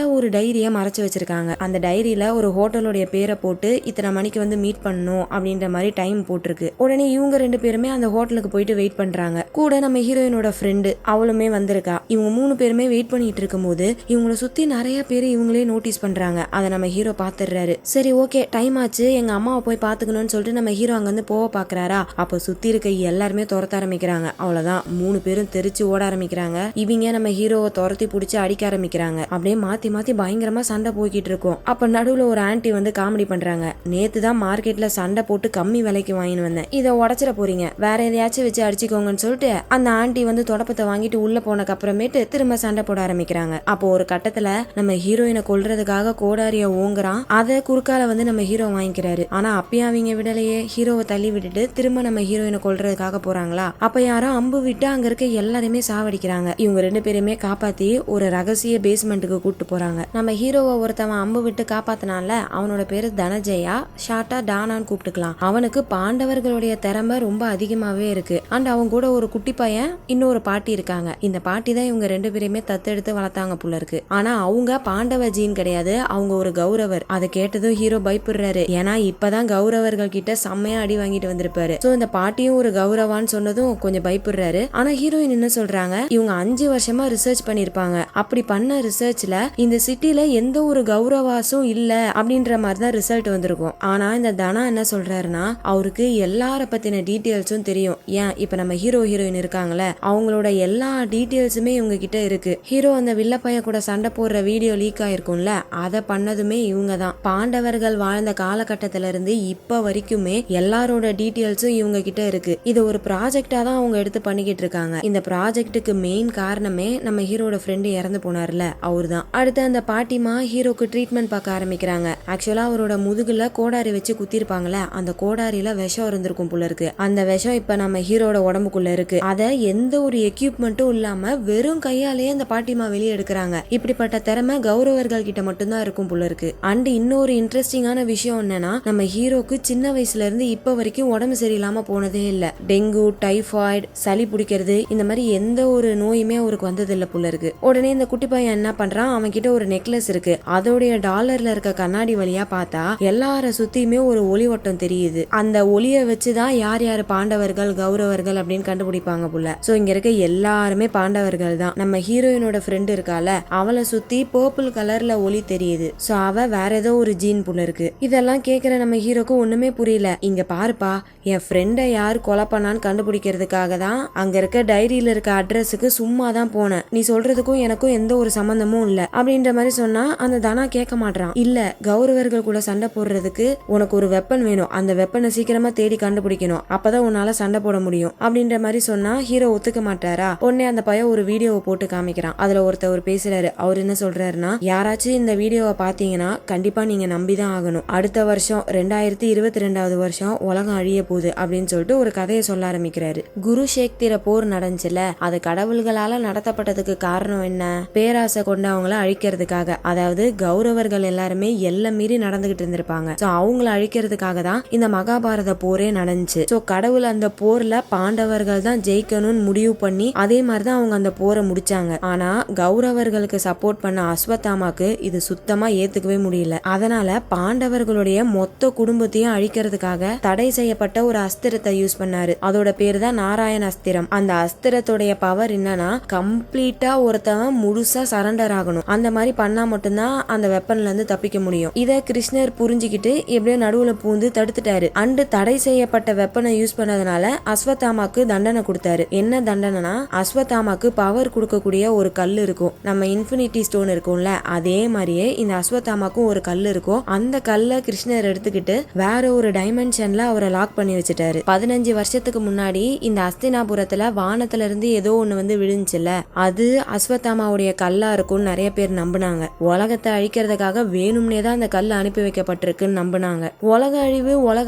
ஒரு டைரியை மறைச்சு வச்சிருக்காங்க. அந்த டைரியில ஒரு ஹோட்டலுடைய பேரை போட்டு இத்தனை மணிக்கு வந்து மீட் பண்ணணும் அப்படின்ற மாதிரி டைம் போட்டிருக்கு. உடனே இவங்க 2 பேருமே அந்த ஹோட்டலுக்கு போயிட்டு வெயிட் பண்றாங்க. கூட நம்ம ஹீரோயினோட ஃப்ரெண்டு அவளுமே வந்திருக்கா. இவங்க 3 பேருமே வெயிட் பண்ணிட்டு இருக்கும் போது இவங்களை சுத்தி நிறைய பேர் இவங்களே நோட்டீஸ் பண்றாங்க. அதை நம்ம ஹீரோ பாத்துறாரு. சரி ஓகே டைம் ஆச்சு, எங்க அம்மாவை போய் பாத்துக்கணும்னு சொல்லிட்டு நம்ம ஹீரோ அங்க வந்து போக பாக்குறாரா. அப்ப சுத்தி இருக்க எல்லாருமே துரத்த ஆரம்பிக்கிறாங்க. அவ்வளவுதான் 3 பேரும் தெரிச்சு ஓட ஆரம்பிக்கிறாங்க. இவங்க நம்ம ஹீரோவை துரத்தி பிடிச்சி அடிக்க ஆரம்பிக்கிறாங்க. அப்படியே மாத்தி மாத்தி பயங்கரமா சண்டை போய்கிட்டு இருக்கும். அப்ப நடுவுல ஒரு ஆன்ட்டி வந்து காமெடி பண்றாங்க. நேத்து தான் மார்க்கெட்ல சண்டை போட்டு கம்மி விலைக்கு வாங்கிட்டு வந்தேன், இதை உடச்சிட போறீங்க, வேற எதையாச்சும் வச்சு அடிச்சுக்கோங்கன்னு சொல்லிட்டு அந்த ஆன்ட்டி வந்து தொடப்பத்தை வாங்கிட்டு உள்ள போனக்கு அப்புறமேட்டு திரும்ப சண்டை போட ஆரம்பிக்கிறாங்க. அப்போ ஒரு கட்டத்துல நம்ம ஹீரோயினை கொல்றதுக்காக கோடாரிய ஓங்குறான். அதை குறுக்கால வந்து நம்ம ஹீரோ வாங்கிக்கிறாரு. ஆனா அப்பயும் அவங்க விடலையே, ஹீரோவை தள்ளி விட்டுட்டு திரும்ப நம்ம ஹீரோயினை கொல்றதுக்காக போறாங்களா. அப்ப யாரும் அம்பு விட்டு அங்க இருக்க எல்லாருமே சாவடிக்கிறாங்க. இவங்க 2 பேருமே காப்பாத்தி ஒரு ரகசிய பேஸ்மெண்ட்டுக்கு கூட்டு போறாங்க. நம்ம ஹீரோவை ஒருத்தவன் அம்பு விட்டு காப்பாத்தினால அவனோட பேரு தனஜயா, ஷார்ட்டா டானான்னு கூப்பிட்டுக்கலாம். அவனுக்கு பாண்டவர்களுடைய திறமை ரொம்ப அதிகமாவே இருக்கு. அண்ட் அவங்க கூட ஒரு குட்டி பையன் இன்னொரு பாட்டி இருக்காங்க. இந்த பாட்டி தான் இவங்க 2 பேரையுமே தத்தெடுத்து வளர்த்தாங்க போல இருக்கு. ஆனா அவங்க பாண்டவ ஜீன் கிடையாது, அவங்க ஒரு கௌரவர். அதை கேட்டதும் ஹீரோ பயப்படுறாரு. ஏன்னா இப்பதான் கௌரவர்கள் கிட்ட செம்மையா அடி வாங்கிட்டு வந்திருப்பாரு. சோ இந்த பாட்டியும் ஒரு கௌரவான்னு சொன்னதும் கொஞ்சம் பயப்படுறாரு. ஆனா ஹீரோயின் என்ன சொல்றாங்க, இவங்க 5 வருஷமா ரிசர்ச் பண்ணிருப்பாங்க. அப்படி பண்ண ரிசர்ச்ல இந்த சிட்டில எந்த ஒரு கௌரவாசும் இல்ல அப்படின்ற மாதிரி தான் ரிசல்ட் வந்திருக்கும். ஆனா இந்த தனா என்ன சொல்றாருன்னா, அவருக்கு எல்லார பத்தின டீடைல்ஸும் தெரியும். ஏன் இப்ப நம்ம ஹீரோயின் இருக்காங்களே, அவங்களோட எல்லா டீடைல்ஸுமே இவங்க கிட்ட இருக்கு. ஹீரோ அந்த வில்லப்பைய கூட சண்டை போடுற வீடியோ லீக் ஆயிருக்கும்ல, அதை பண்ணதுமே இவங்க தான். பாண்டவர்கள் வாழ்ந்த காலகட்டத்தில இருந்து இப்ப வரைக்குமே எல்லாரோட டீடைல்ஸும் இவங்க கிட்ட இருக்கு. இது ஒரு ப்ராஜெக்டா தான் அவங்க எடுத்து பண்ணிக்கிட்டு இருக்காங்க. இந்த ப்ராஜெக்ட்டுக்கு மெயின் காரணமே நம்ம ஹீரோட ஃப்ரெண்டு இறந்து போனார்ல, அவரு தான். அடுத்து அந்த பாட்டிமா ஹீரோக்கு ட்ரீட்மெண்ட் பார்க்க ஆரம்பிக்கிறாங்க. ஆக்சுவலா அவரோட முதுகுல கோடாரி வச்சு குத்திருப்பாங்கல்ல, அந்த கோடாரியில விஷம் இருந்திருக்கும் போல இருக்கு. அந்த விஷம் இப்ப நம்ம ஹீரோட உடம்புக்குள்ள இருக்கு. அதை எந்த ஒரு எக்யூப்மெண்ட்டும் இல்லாம வெறும் கையாலேயே அந்த பாட்டிமா வெளியே எடுக்கிறாங்க. இப்படிப்பட்ட திறமை கௌரவர்கள் கிட்ட மட்டும்தான் இருக்கும் போல இருக்கு. அண்ட் இன்னொரு இன்ட்ரெஸ்டிங்கான விஷயம் என்னன்னா, நம்ம ஹீரோக்கு சின்ன வயசுல இருந்து இப்ப வரைக்கும் உடம்பு சரியில்லாம போனதே இல்ல. டெங்கு, டைபாய்டு, சளி பிடிக்கிறது, இந்த மாதிரி எந்த ஒரு நோயுமே அவருக்கு வந்தது இல்ல போல இருக்கு. உடனே இந்த குட்டி பையன் என்ன பண்றான், அவன் கிட்ட ஒரு நெக்லஸ் இருக்கு. அதோடைய டாலர்ல இருக்க கண்ணாடி வழியா பார்த்தா எல்லார சுத்தியுமே ஒரு ஒளி வட்டம் தெரியுது. அந்த ஒளியை வச்சுதான் யார் யாரு பாண்டவர்கள் கௌரவர்கள் அப்படின்னு கண்டுபிடிப்பாங்க போல. சோ இங்க இருக்க எல்லாருமே பாண்டவர்கள் தான். நம்ம ஹீரோயினோட ஃப்ரெண்ட் இருக்கால, அவளை சுத்தி பர்பிள் கலர்ல ஒளி தெரியுது. சோ அவ வேற ஏதோ ஒரு ஜீன் போல இருக்கு. இதெல்லாம் கேக்குற நம்ம ஹீரோக்கு ஒண்ணுமே புரியல. இங்க பாருப்பா, என் ஃப்ரெண்டை யார் கொலை பண்ணான்னு கண்டுபிடிக்கிறதுக்காக தான் அங்க இருக்க டைரியில இருக்க அட்ரஸுக்கு சும்மா தான் போனேன். நீ சொல்றதுக்கும் எனக்கும் எந்த ஒரு சம்பந்தமும் இல்ல அப்படின்ற மாதிரி சொன்னா அந்த தனா கேட்க மாட்டான். இல்ல, கௌரவர்கள் கூட சண்டை போடுறதுக்கு உனக்கு ஒரு வெப்பன் வேணும், அந்த வெப்பனை சீக்கிரமா தேடி கண்டுபிடிக்கணும், அப்பதான் உன்னால சண்டை போட முடியும் அப்படின்ற மாதிரி சொன்னா ஹீரோ ஒத்துக்க மாட்டாரா. உடனே அந்த பையன் ஒரு வீடியோவை போட்டு காமிக்கிறான். அதுல ஒருத்தவர் பேசுறாரு. அவர் என்ன சொல்றாருன்னா, யாராச்சும் இந்த வீடியோவை பாத்தீங்கன்னா கண்டிப்பா நீங்க நம்பிதான் ஆகணும். அடுத்த வருஷம் 2022வது வருஷம் உலகம் அழிய போகுது அப்படின்னு சொல்லிட்டு ஒரு கதையை சொல்ல ஆரம்பிக்கிறாரு. குருஷேத்திர போர் நடந்துச்சுல, அது கடவுள்களால நடத்தப்பட்டதுக்கு காரணம் என்ன, பேராசை கொண்டவங்கள அழிக்கிறதுக்காக. அதாவது கௌரவர்கள் எல்லாருமே எல்லை மீறி நடந்துகிட்டு இருந்திருப்பாங்க. சோ அவங்கள அழிக்கிறதுக்காக தான் இந்த மகாபாரத போரே நடந்துச்சு. சோ கடவுள் அந்த போர்ல பாண்டவர்கள் தான் ஜெயிக்கணும்னு முடிவு பண்ணி அதே மாதிரிதான் அவங்க அந்த போரை முடிச்சாங்க. ஆனா கௌரவர்களுக்கு சப்போர்ட் பண்ண அஸ்வத்தாமாக்கு இது சுத்தமா ஏத்துக்கவே முடியல. அதனால பாண்டவர்களுடைய மொத்த குடும்பத்தையும் அழிக்கிறதுக்காக தடை செய்யப்பட்ட ஒரு அஸ்திரத்தை யூஸ் பண்ணாரு. அதோட பேரு தான் நாராயண அஸ்திரம். அந்த அஸ்திரத்துடைய பவர் என்னன்னா, கம்ப்ளீட்டா ஒருத்தவன் முழுசா சரண்டர் ஆகணும். அந்த மாதிரி பண்ணா மட்டும்தான் அந்த வெப்பன்ல இருந்து தப்பிக்க முடியும். இத கிருஷ்ணர் புரிஞ்சுக்கிட்டு எப்படியோ நடுவுல பூந்து தடுத்துட்டாரு. அண்டு தடை செய்யப்பட்ட வெப்பனை யூஸ் பண்ணதுனால அஸ்வத்தாமாக்கு தண்டனை கொடுத்தாரு. என்ன தண்டனைனா, அஸ்வத்தாமாக்கு பவர் கொடுக்கக்கூடிய ஒரு கல் இருக்கும். நம்ம இன்ஃபினிட்டி ஸ்டோன் இருக்கும்ல, அதே மாதிரியே இந்த அஸ்வத்தாமாக்கும் ஒரு கல் இருக்கும். அந்த கல்லை கிருஷ்ணர் எடுத்துக்கிட்டு வேற ஒரு டைமென்ஷன்ல அவரை லாக் பண்ணி வச்சுட்டாரு. 15 வருஷத்துக்கு முன்னாடி இந்த அஸ்தினாபுரத்துல வானத்துல இருந்து ஏதோ ஒண்ணு வந்து விழுந்துச்சுல, அது அஸ்வத்தாமாவுடைய கல்லா இருக்கும்னு நிறைய பேர் நம்பினாங்க. உலகத்தை அழிக்கிறதுக்காக வேணும்னே தான் அந்த கல் அனுப்பி வைக்கப்பட்டிருக்குன்னு நம்பினாங்க. உலக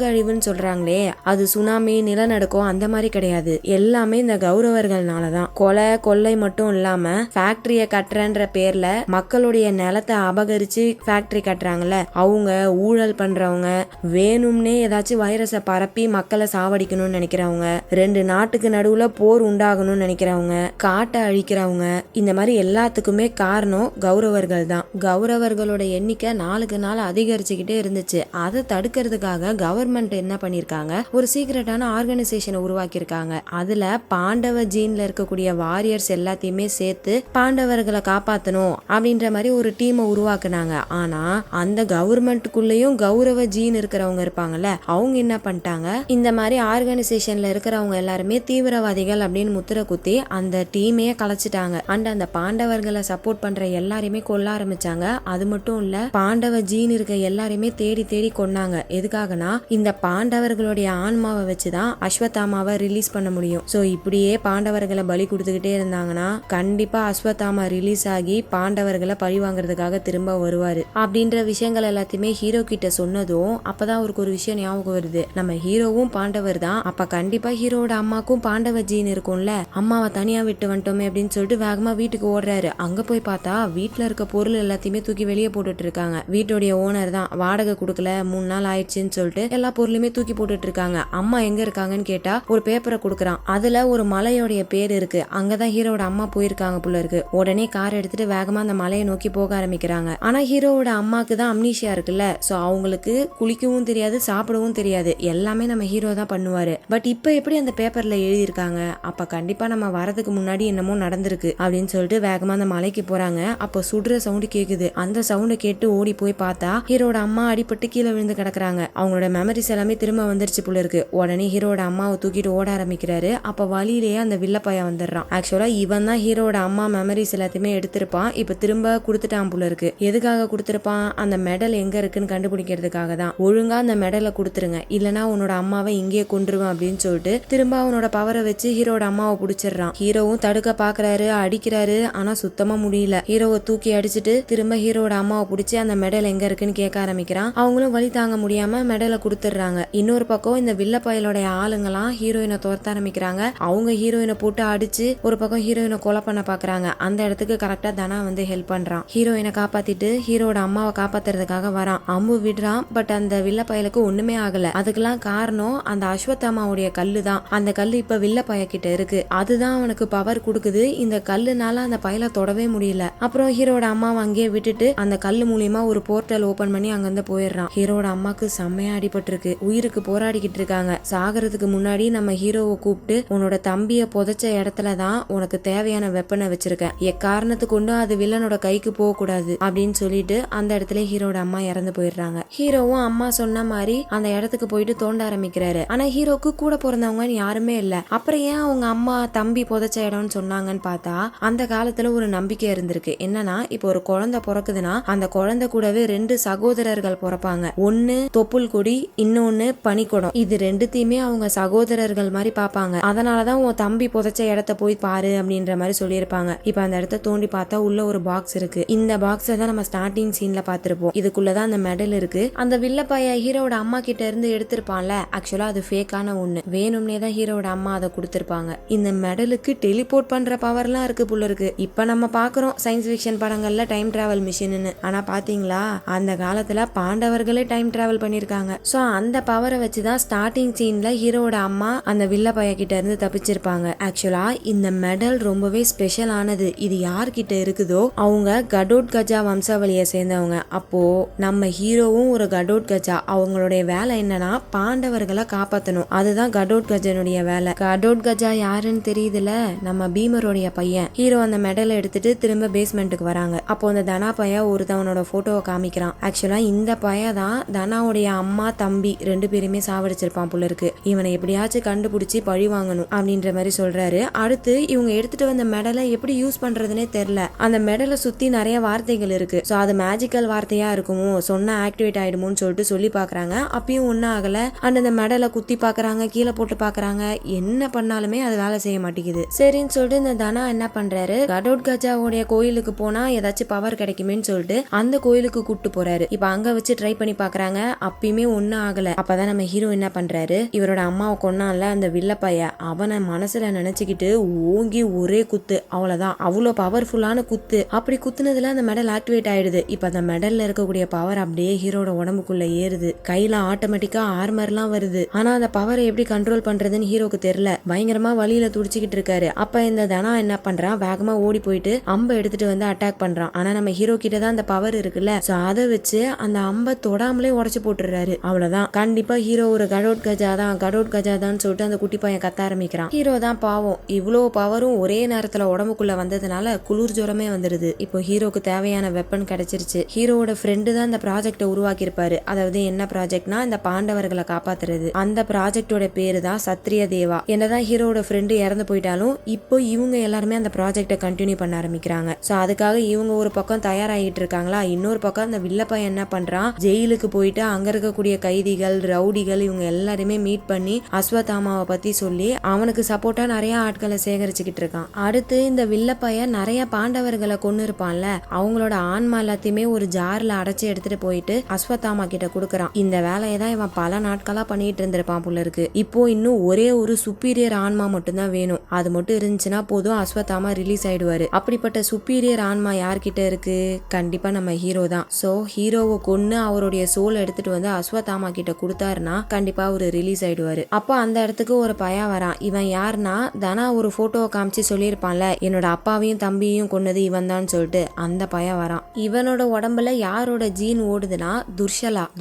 அழிவுன்னு சொல்றாங்களே, அது சுனாமி, நிலநடுக்கம் அந்த மாதிரி கிடையாது. எல்லாமே இந்த கௌரவர்கள்னாலதான். கொலை கொள்ளை மட்டும் இல்லாம ஃபேக்டரிய கட்டுறன்ற பேர்ல மக்களுடைய நிலத்தை அபகரிச்சு ஃபேக்டரி கட்டுறாங்கல்ல, அவங்க ஊழல் பண்றவங்க, வேணும்னே ஏதாச்சும் வைரஸை பரப்பி மக்களை சாவடிக்கணும்னு நினைக்கிறவங்க, 2 நாட்டுக்கு நடுவுல போர் உண்டாகணும்னு நினைக்கிறவங்க, காட்டை அழிக்கிறவங்க, இந்த மாதிரி எல்லாத்துக்குமே காரணம் கௌரவர்கள் தான். கௌரவர்களோட எண்ணிக்கை நாளுக்கு நாள் அதிகரிச்சுக்கிட்டே இருந்துச்சு. அதை தடுக்கிறதுக்காக கவர்மெண்ட் என்ன பண்ணிருக்காங்க, ஒரு சீக்ரெட்டான ஆர்கனைசேஷனை உருவாக்கியிருக்காங்க. அதுல பாண்டவ ஜீன்ல இருக்கக்கூடிய வாரியர்ஸ் எல்லாத்தையுமே சேர்த்து பாண்டவர்களை காப்பாத்தணும் அப்படின்ற மாதிரி ஒரு டீமை உருவாக்குனாங்க. ஆனா அந்த கவர்மெண்ட்டுக்குள்ளேயும் கௌரவ ஜீன் இருக்கிறவங்க இருப்பாங்கல்ல, அவங்க என்ன பண்ணிட்டாங்க, இந்த மாதிரி ஆர்கனைசேஷன்ல இருக்கிறவங்க எல்லாருமே தீவிரவாதிகள் அப்படின்னு முத்திர குத்தி அந்த டீமையே கலைச்சிட்டாங்க. அண்ட் அந்த பாண்டவர்களை சப்போர்ட் பண்ற எல்லாரையுமே கொல்ல ஆரம்பிச்சாங்க. அது மட்டும் இல்ல, பாண்டவ ஜீன் இருக்க எல்லாரையுமே தேடி தேடி கொன்னாங்க. எதுக்காகனா இந்த பாண்டவர்களுடைய ஆன்மாவை வச்சுதான் அஸ்வத்தாமாவை ரிலீஸ் பண்ண முடியும். சோ இப்படியே பாண்டவர்களை பலி கொடுத்துக்கிட்டே இருந்தாங்கன்னா கண்டிப்பா அஸ்வத்தாமா ரிலீஸ் ஆகி பாண்டவர்களை பழி வாங்குறதுக்காக திரும்ப வருவாரு அப்படின்ற விஷயங்கள் எல்லாத்தையுமே ஹீரோ கிட்ட சொன்னதும் அப்பதான் அவருக்கு ஒரு விஷயம் ஞாபகம் வருது. நம்ம ஹீரோவும் பாண்டவர் தான், அப்ப கண்டிப்பா ஹீரோட அம்மாக்கும் பாண்டவ ஜீன் இருக்கும்ல, அம்மாவை தனியா விட்டு வந்துட்டோமே அப்படின்னு சொல்லிட்டு வேகமா வீட்டுக்கு ஓடுறாரு. அங்க போய் பார்த்தா வீட்டுல இருக்க பொருள் எல்லாத்தையுமே தூக்கி வெளியே போட்டுட்டு இருக்காங்க. வீட்டுடைய ஓனர் தான் வாடகை கொடுக்கல, 3 நாள் ஆயிடுச்சுன்னு சொல்லிட்டு எல்லா பொருளுமே தூக்கி போட்டுட்டு இருக்காங்க. அம்மா எங்க இருக்காங்கன்னு கேட்டா ஒரு பேப்பரை கொடுக்குறான். அதுல ஒரு மலையோடைய பேர் இருக்கு. அங்கதான் ஹீரோட அம்மா போயிருக்காங்க போல இருக்கு. உடனே கார் எடுத்துட்டு வேகமா அந்த மலையை நோக்கி போக ஆரம்பிக்கிறாங்க. ஆனா ஹீரோவோட அம்மாக்கு தான் அம்னீஷியா இருக்குல்ல, சோ அவங்களுக்கு குளிக்கவும் தெரியாது, சாப்பிடவும் தெரியாது. எல்லாமே நம்ம ஹீரோ தான் பண்ணுவாரு. பட் இப்ப எப்படி அந்த பேப்பர்ல எழுதியிருக்காங்க, அப்ப கண்டிப்பா நம்ம வரதுக்கு முன்னாடி என்னமோ நடந்திருக்கு அப்படின்னு சொல்லிட்டு வேகமா அந்த மலைக்கு போறாங்க. அப்ப சுடுற சவுண்டு கேக்குது. அந்த சவுண்டை கேட்டு ஓடி போய் பார்த்தா ஹீரோட அம்மா அடிபட்டு கீழே விழுந்து கிடக்குறாங்க. அவங்களோட மெமரிஸ் எல்லாமே திரும்ப வந்துருச்சு போல இருக்கு. உடனே ஹீரோட அம்மாவை தூக்கிட்டு ஓட ஆரம்பிக்கிறாரு. அப்ப வழியிலேயே அந்த வில்லப்பையன் வந்துடுறான். ஆக்சுவலா இவன் தான் ஹீரோட அம்மா மெமரிஸ் எல்லாத்தையுமே எடுத்திருப்பான். இப்ப திரும்ப கொடுத்துட்டான் போல இருக்கு. எதுக்காக கொடுத்திருப்பான், அந்த மெடல் எங்க இருக்குன்னு கண்டுபிடிக்கிறதுக்காக தான். ஒழுங்கா அந்த மெடலை கொடுத்துருங்க, இல்லனா உன்னோட அம்மாவை இங்கேயே கொன்றுவேன் அப்படின்னு சொல்லிட்டு திரும்ப அவனோட பவரை வச்சு ஹீரோட அம்மாவை பிடிச்சிடுறான். ஹீரோவும் தடுக்க பாக்குறாரு, அடிக்கிறாரு. ஆனா சுத்தமா முடியல. ஹீரோவை தூக்கி அடிச்சுட்டு திரும்ப ஹீரோட அம்மாவை பிடிச்சி அந்த மெடல் எங்க இருக்குன்னு கேட்க ஆரம்பிக்கிறான். அவங்களும் வழி தாங்க முடியாம மெடலை கொடுத்துடுறாங்க. இன்னொரு பக்கம் இந்த வில்லப்பயலோடைய ஆளுங்கெல்லாம் ஹீரோயினை துரத்த ஆரம்பிக்கிறாங்க. அவங்க ஹீரோயினை போட்டு அடிச்சு ஒரு பக்கம் ஹீரோயினை கொலை பண்ண பாக்குறாங்க. அந்த இடத்துக்கு கரெக்டா தனா வந்து ஹெல்ப் பண்றான். ஹீரோயினை காப்பாத்திட்டு ஹீரோட அம்மாவை காப்பாத்துறதுக்காக வரான். அம்பு விடுறான். பட் அந்த வில்ல பயலுக்கு ஒண்ணுமே ஆகல. அதுக்கெல்லாம் காரணம் அந்த அஸ்வத்தாமாவுடைய கல்லு தான். அந்த கல்லு இப்ப வில்ல பய கிட்ட இருக்கு. அதுதான் அவனுக்கு பவர் கொடுக்குது. இந்த கல்லுனால அந்த பயலை தொடவே முடியல. அப்புறம் ஹீரோட அம்மாவை அங்கேயே விட்டுட்டு அந்த கல்லு மூலியமா ஒரு போர்ட்டல் ஓபன் பண்ணி அங்கிருந்து போயிடுறான். ஹீரோட அம்மாக்கு செம்மையா அடிபட்டிருக்கு. உயிருக்கு போராடிக்கிட்டு இருக்காங்க. சாகிறதுக்கு முன்னாடி நம்ம ஹீரோவை கூப்பிட்டு உன்னோட தம்பிய புதைச்ச இடத்துலதான் உனக்கு தேவையான வெப்பனை வச்சிருக்கேன், எக்காரணத்து கொண்டு அது வில்லனோட கைக்கு போக கூடாது அப்படின்னு சொல்லிட்டு அந்த இடத்துல ஹீரோட அம்மா இறந்து போயிடுறாங்க. ஹீரோவும் அம்மா சொன்ன மாதிரி அந்த இடத்துக்கு போயிட்டு தோண்ட ஆரம்பிக்கிறாரு. ஆனா ஹீரோக்கு கூட பிறந்தவங்க யாருமே இல்ல. அப்புறம் ஏன் அவங்க அம்மா தம்பி புதைச்ச இடம்னு சொன்னாங்கன்னு பார்த்தா அந்த காலத்துல ஒரு நம்பிக்கை இருந்திருக்கு. என்னன்னா, இப்போ ஒரு குழந்தை பிறக்குதுன்னா அந்த குழந்தை கூடவே 2 சகோதரர்கள் பிறப்பாங்க. ஒன்னு தொப்புள் கொடி, இன்னொன்னு பனிக்குடம். இது ரெண்டுத்தையுமே அவங்க சகோதரர்கள் மாதிரி பாப்பாங்க. அதனாலதான் உன் தம்பி புதைச்ச இடத்த போய் பாரு அப்படின்ற மாதிரி சொல்லியிருப்பாங்க. இப்ப அந்த இடத்த தோண்டி பார்த்தா உள்ள ஒரு பாக்ஸ் இருக்கு. இந்த பாக்ஸை தான் நம்ம ஸ்டார்டிங் சீன்ல பாத்திருப்போம். இதுக்குள்ளதான் அந்த மெடல் இருக்கு. அந்த வில்லப்பைய ஹீரோட அம்மா கிட்ட இருந்து எடுத்திருப்பான்ல, ஆக்சுவலா அது ஃபேக்கான ஒண்ணு. வேணும்னே தான் ஹீரோட அம்மா அதை கொடுத்திருப்பாங்க. இந்த மெடலுக்கு டெலிபோர்ட் பண்ற பவர்லாம் இருக்கு போல இருக்கு. இப்ப நம்ம பாக்குறோம் சயின்ஸ் ஃபிக்ஷன் படங்கள்ல டைம் டிராவல் மிஷின்னு. ஆனா பாத்தீங்களா, அந்த காலத்துல பாண்டவர்களே டைம் டிராவல் பண்ணிருக்காங்க. சோ அந்த பவரை வச்சுதான் ஸ்டார்டிங் சீன்ல ஹீரோட அம்மா அந்த வில்லப்பைய கிட்ட இருந்து தப்பிச்சிருப்பாங்க. ஆக்சுவலா இந்த மெடல் ரொம்பவே ஸ்பெஷல் ஆனது. இது யார்கிட்ட இருக்குதோ அவங்க கடோட் கஜா வம்சாவளியை சேர்ந்தவங்க. அப்போ நம்ம ஹீரோவும் ஒரு கடோட் கஜா. அவங்களுடைய வேலை என்னன்னா பாண்டவர்களை காப்பாத்தணும். அதுதான் கடோட் கஜனுடைய வேலை. கடோட் கஜா யாருன்னு தெரியுதுல, நம்ம பீமருடைய பையன். ஹீரோ அந்த மெடலை எடுத்துட்டு திரும்ப பேஸ்மெண்ட்டுக்கு வராங்க. அப்போ அந்த தனா பைய ஒருத்தவனோட போட்டோவை காமிக்கிறான். ஆக்சுவலா இந்த பைய தான் தனாவுடைய அம்மா தம்பி 2 பேருமே சாவடிச்சிருப்பான் போல இருக்கு. இவனை எப்படியாச்சும் கண்டுபிடிச்சு பழி வாங்கணும் அப்படின்ற மாதிரி சொல்றாரு. அடுத்து இவங்க எடுத்துட்டு வந்த மெடலை எப்படி யூஸ் பண்றதுன்னே தெரியல. அந்த மெடலை சுத்தி நிறைய வார்த்தைகள் இருக்கு. சோ அது மேஜிக்கல் வார்த்தையா இருக்குமோ, சொன்னா ஆக்டிவேட் ஆயிடுமோன்னு சொல்லிட்டு சொல்லி பாக்குறாங்க. அப்பயும் ஒன்னும் ஆகல. அந்த மெடலை குத்தி பாக்குறாங்க, கீழே போட்டு பாக்குறாங்க. என்ன பண்ணாலுமே அது வேலை செய்ய மாட்டேங்குது. சரின்னு சொல்லிட்டு இந்த தனா என்ன பண்றாரு, கடோட் கஜாவுடைய கோயிலுக்கு போனா ஏதாச்சும் பவர் கிடைக்குமேன்னு சொல்லிட்டு அந்த கோயிலுக்கு கூட்டு போறாரு. இப்ப அங்க வச்சு ட்ரை பண்ணி பாக்குறாங்க. அப்பயுமே ஒன்னும் ஆகல. அப்பதான் நம்ம ஹீரோ என்ன பண்றாரு, இவரோட அம்மாவை கொன்னான்ல அந்த வில்லப்பைய, அவனை மனசுல நினைச்சுக்கிட்டு ஓங்கி ஒரே குத்து. அவ்வளவுதான், அவ்வளவு பவர்ஃபுல்லான குத்து. அப்படி குத்துனதுல அந்த மெடல் ஆக்டிவேட் ஆயிடுது. இப்ப அந்த மெடல்ல இருக்கக்கூடிய பவர் அப்படியே ஹீரோட உடம்புக்குள்ள ஏறுது. கையில ஆட்டோமேட்டிக்கா ஆர்மர்லாம் வருது. ஆனா அந்த பவரை எப்படி கண்ட்ரோல் பண்றதுன்னு ஹீரோக்கு தெரியல. பயங்கரமா வழியில துடிச்சுக்கிட்டு இருக்காரு. அப்ப இந்த தனா என்ன பண்றா, பண்ணிடுறான், வேகமா ஓடி போயிட்டு அம்பை எடுத்துட்டு வந்து அட்டாக் பண்றான். ஆனா நம்ம ஹீரோ கிட்ட தான் அந்த பவர் இருக்குல்ல, சோ அதை வச்சு அந்த அம்பை தொடாமலே உடைச்சு போட்டுறாரு. அவ்வளவுதான், கண்டிப்பா ஹீரோ ஒரு கடோட் கஜாதான் சொல்லிட்டு அந்த குட்டி பையன் கத்த ஆரம்பிக்கிறான். ஹீரோ தான் பாவம், இவ்வளோ பவரும் ஒரே நேரத்துல உடம்புக்குள்ள வந்ததுனால குளிர் ஜுரமே வந்துடுது. இப்போ ஹீரோக்கு தேவையான வெப்பன் கிடைச்சிருச்சு. ஹீரோவோட ஃப்ரெண்டு தான் இந்த ப்ராஜெக்ட உருவாக்கி இருப்பாரு. அதாவது என்ன ப்ராஜெக்ட்னா இந்த பாண்டவர்களை காப்பாத்துறது. அந்த ப்ராஜெக்டோட பேரு தான் சத்ரிய தேவா. என்னதான் ஹீரோவோட ஃப்ரெண்டு இறந்து போயிட்டாலும் இப்போ இவங்க எல்லாருமே அந்த ப்ராஜெக்ட கண்டினியூ பண்ண ஆரம்பிக்கிறாங்க. சோ அதுக்காக இவங்க ஒரு பக்கம் தயாராகிட்டு இருக்காங்களா, இன்னொரு பக்கம் அந்த வில்லப்பையன் என்ன பண்றான், ஜெயிலுக்கு போயிட்டு அங்க இருக்கக்கூடிய கைதிகள், ரவுடிகள் இவங்க எல்லாருமே மீட் பண்ணி அஸ்வத்தாமாவை பத்தி சொல்லி அவனுக்கு சப்போர்ட்டா நிறைய ஆட்களை சேகரிச்சுக்கிட்டு இருக்கான். அடுத்து இந்த வில்லப்பையன் நிறைய பாண்டவர்களை கொண்டு இருப்பான்ல, அவங்களோட ஆன்மா எல்லாத்தையுமே ஒரு ஜார்ல அடைச்சு எடுத்துட்டு போயிட்டு அஸ்வத்தாமா கிட்ட கொடுக்கறான். இந்த வேலையை தான் இவன் பல நாட்களா பண்ணிட்டு இருந்திருப்பான் போல இருக்கு. இப்போ இன்னும் ஒரே ஒரு சுப்பீரியர் ஆன்மா மட்டும்தான் வேணும். அது மட்டும் இருந்துச்சுன்னா போதும், அஸ்வத்தாமா ரிலீஸ் ஆயிடுவாரு. அப்படிப்பட்ட சுப்பீரியர் ஆன்மா யார்கிட்ட இருக்கு? கண்டிப்பா நம்ம ஹீரோ தான். சோ ஹீரோவை கொன்னு அவருடைய சோல் எடுத்துட்டு வந்து அஸ்வத்தாமா கிட்ட கொடுத்தாருன்னா கண்டிப்பா அவரு ரிலீஸ் ஆயிடுவாரு. அப்போ அந்த இடத்துக்கு ஒரு பையன் வரான். இவன் யாருன்னா, தனா ஒரு போட்டோவை காமிச்சு சொல்லியிருப்பான்ல, என்னோட அப்பாவையும் தம்பியையும் கொன்னது இவன் தான் சொல்லிட்டு, அந்த பையன் வரான். இவனோட உடம்புல யாரோட ஜீன் ஓடுதுன்னா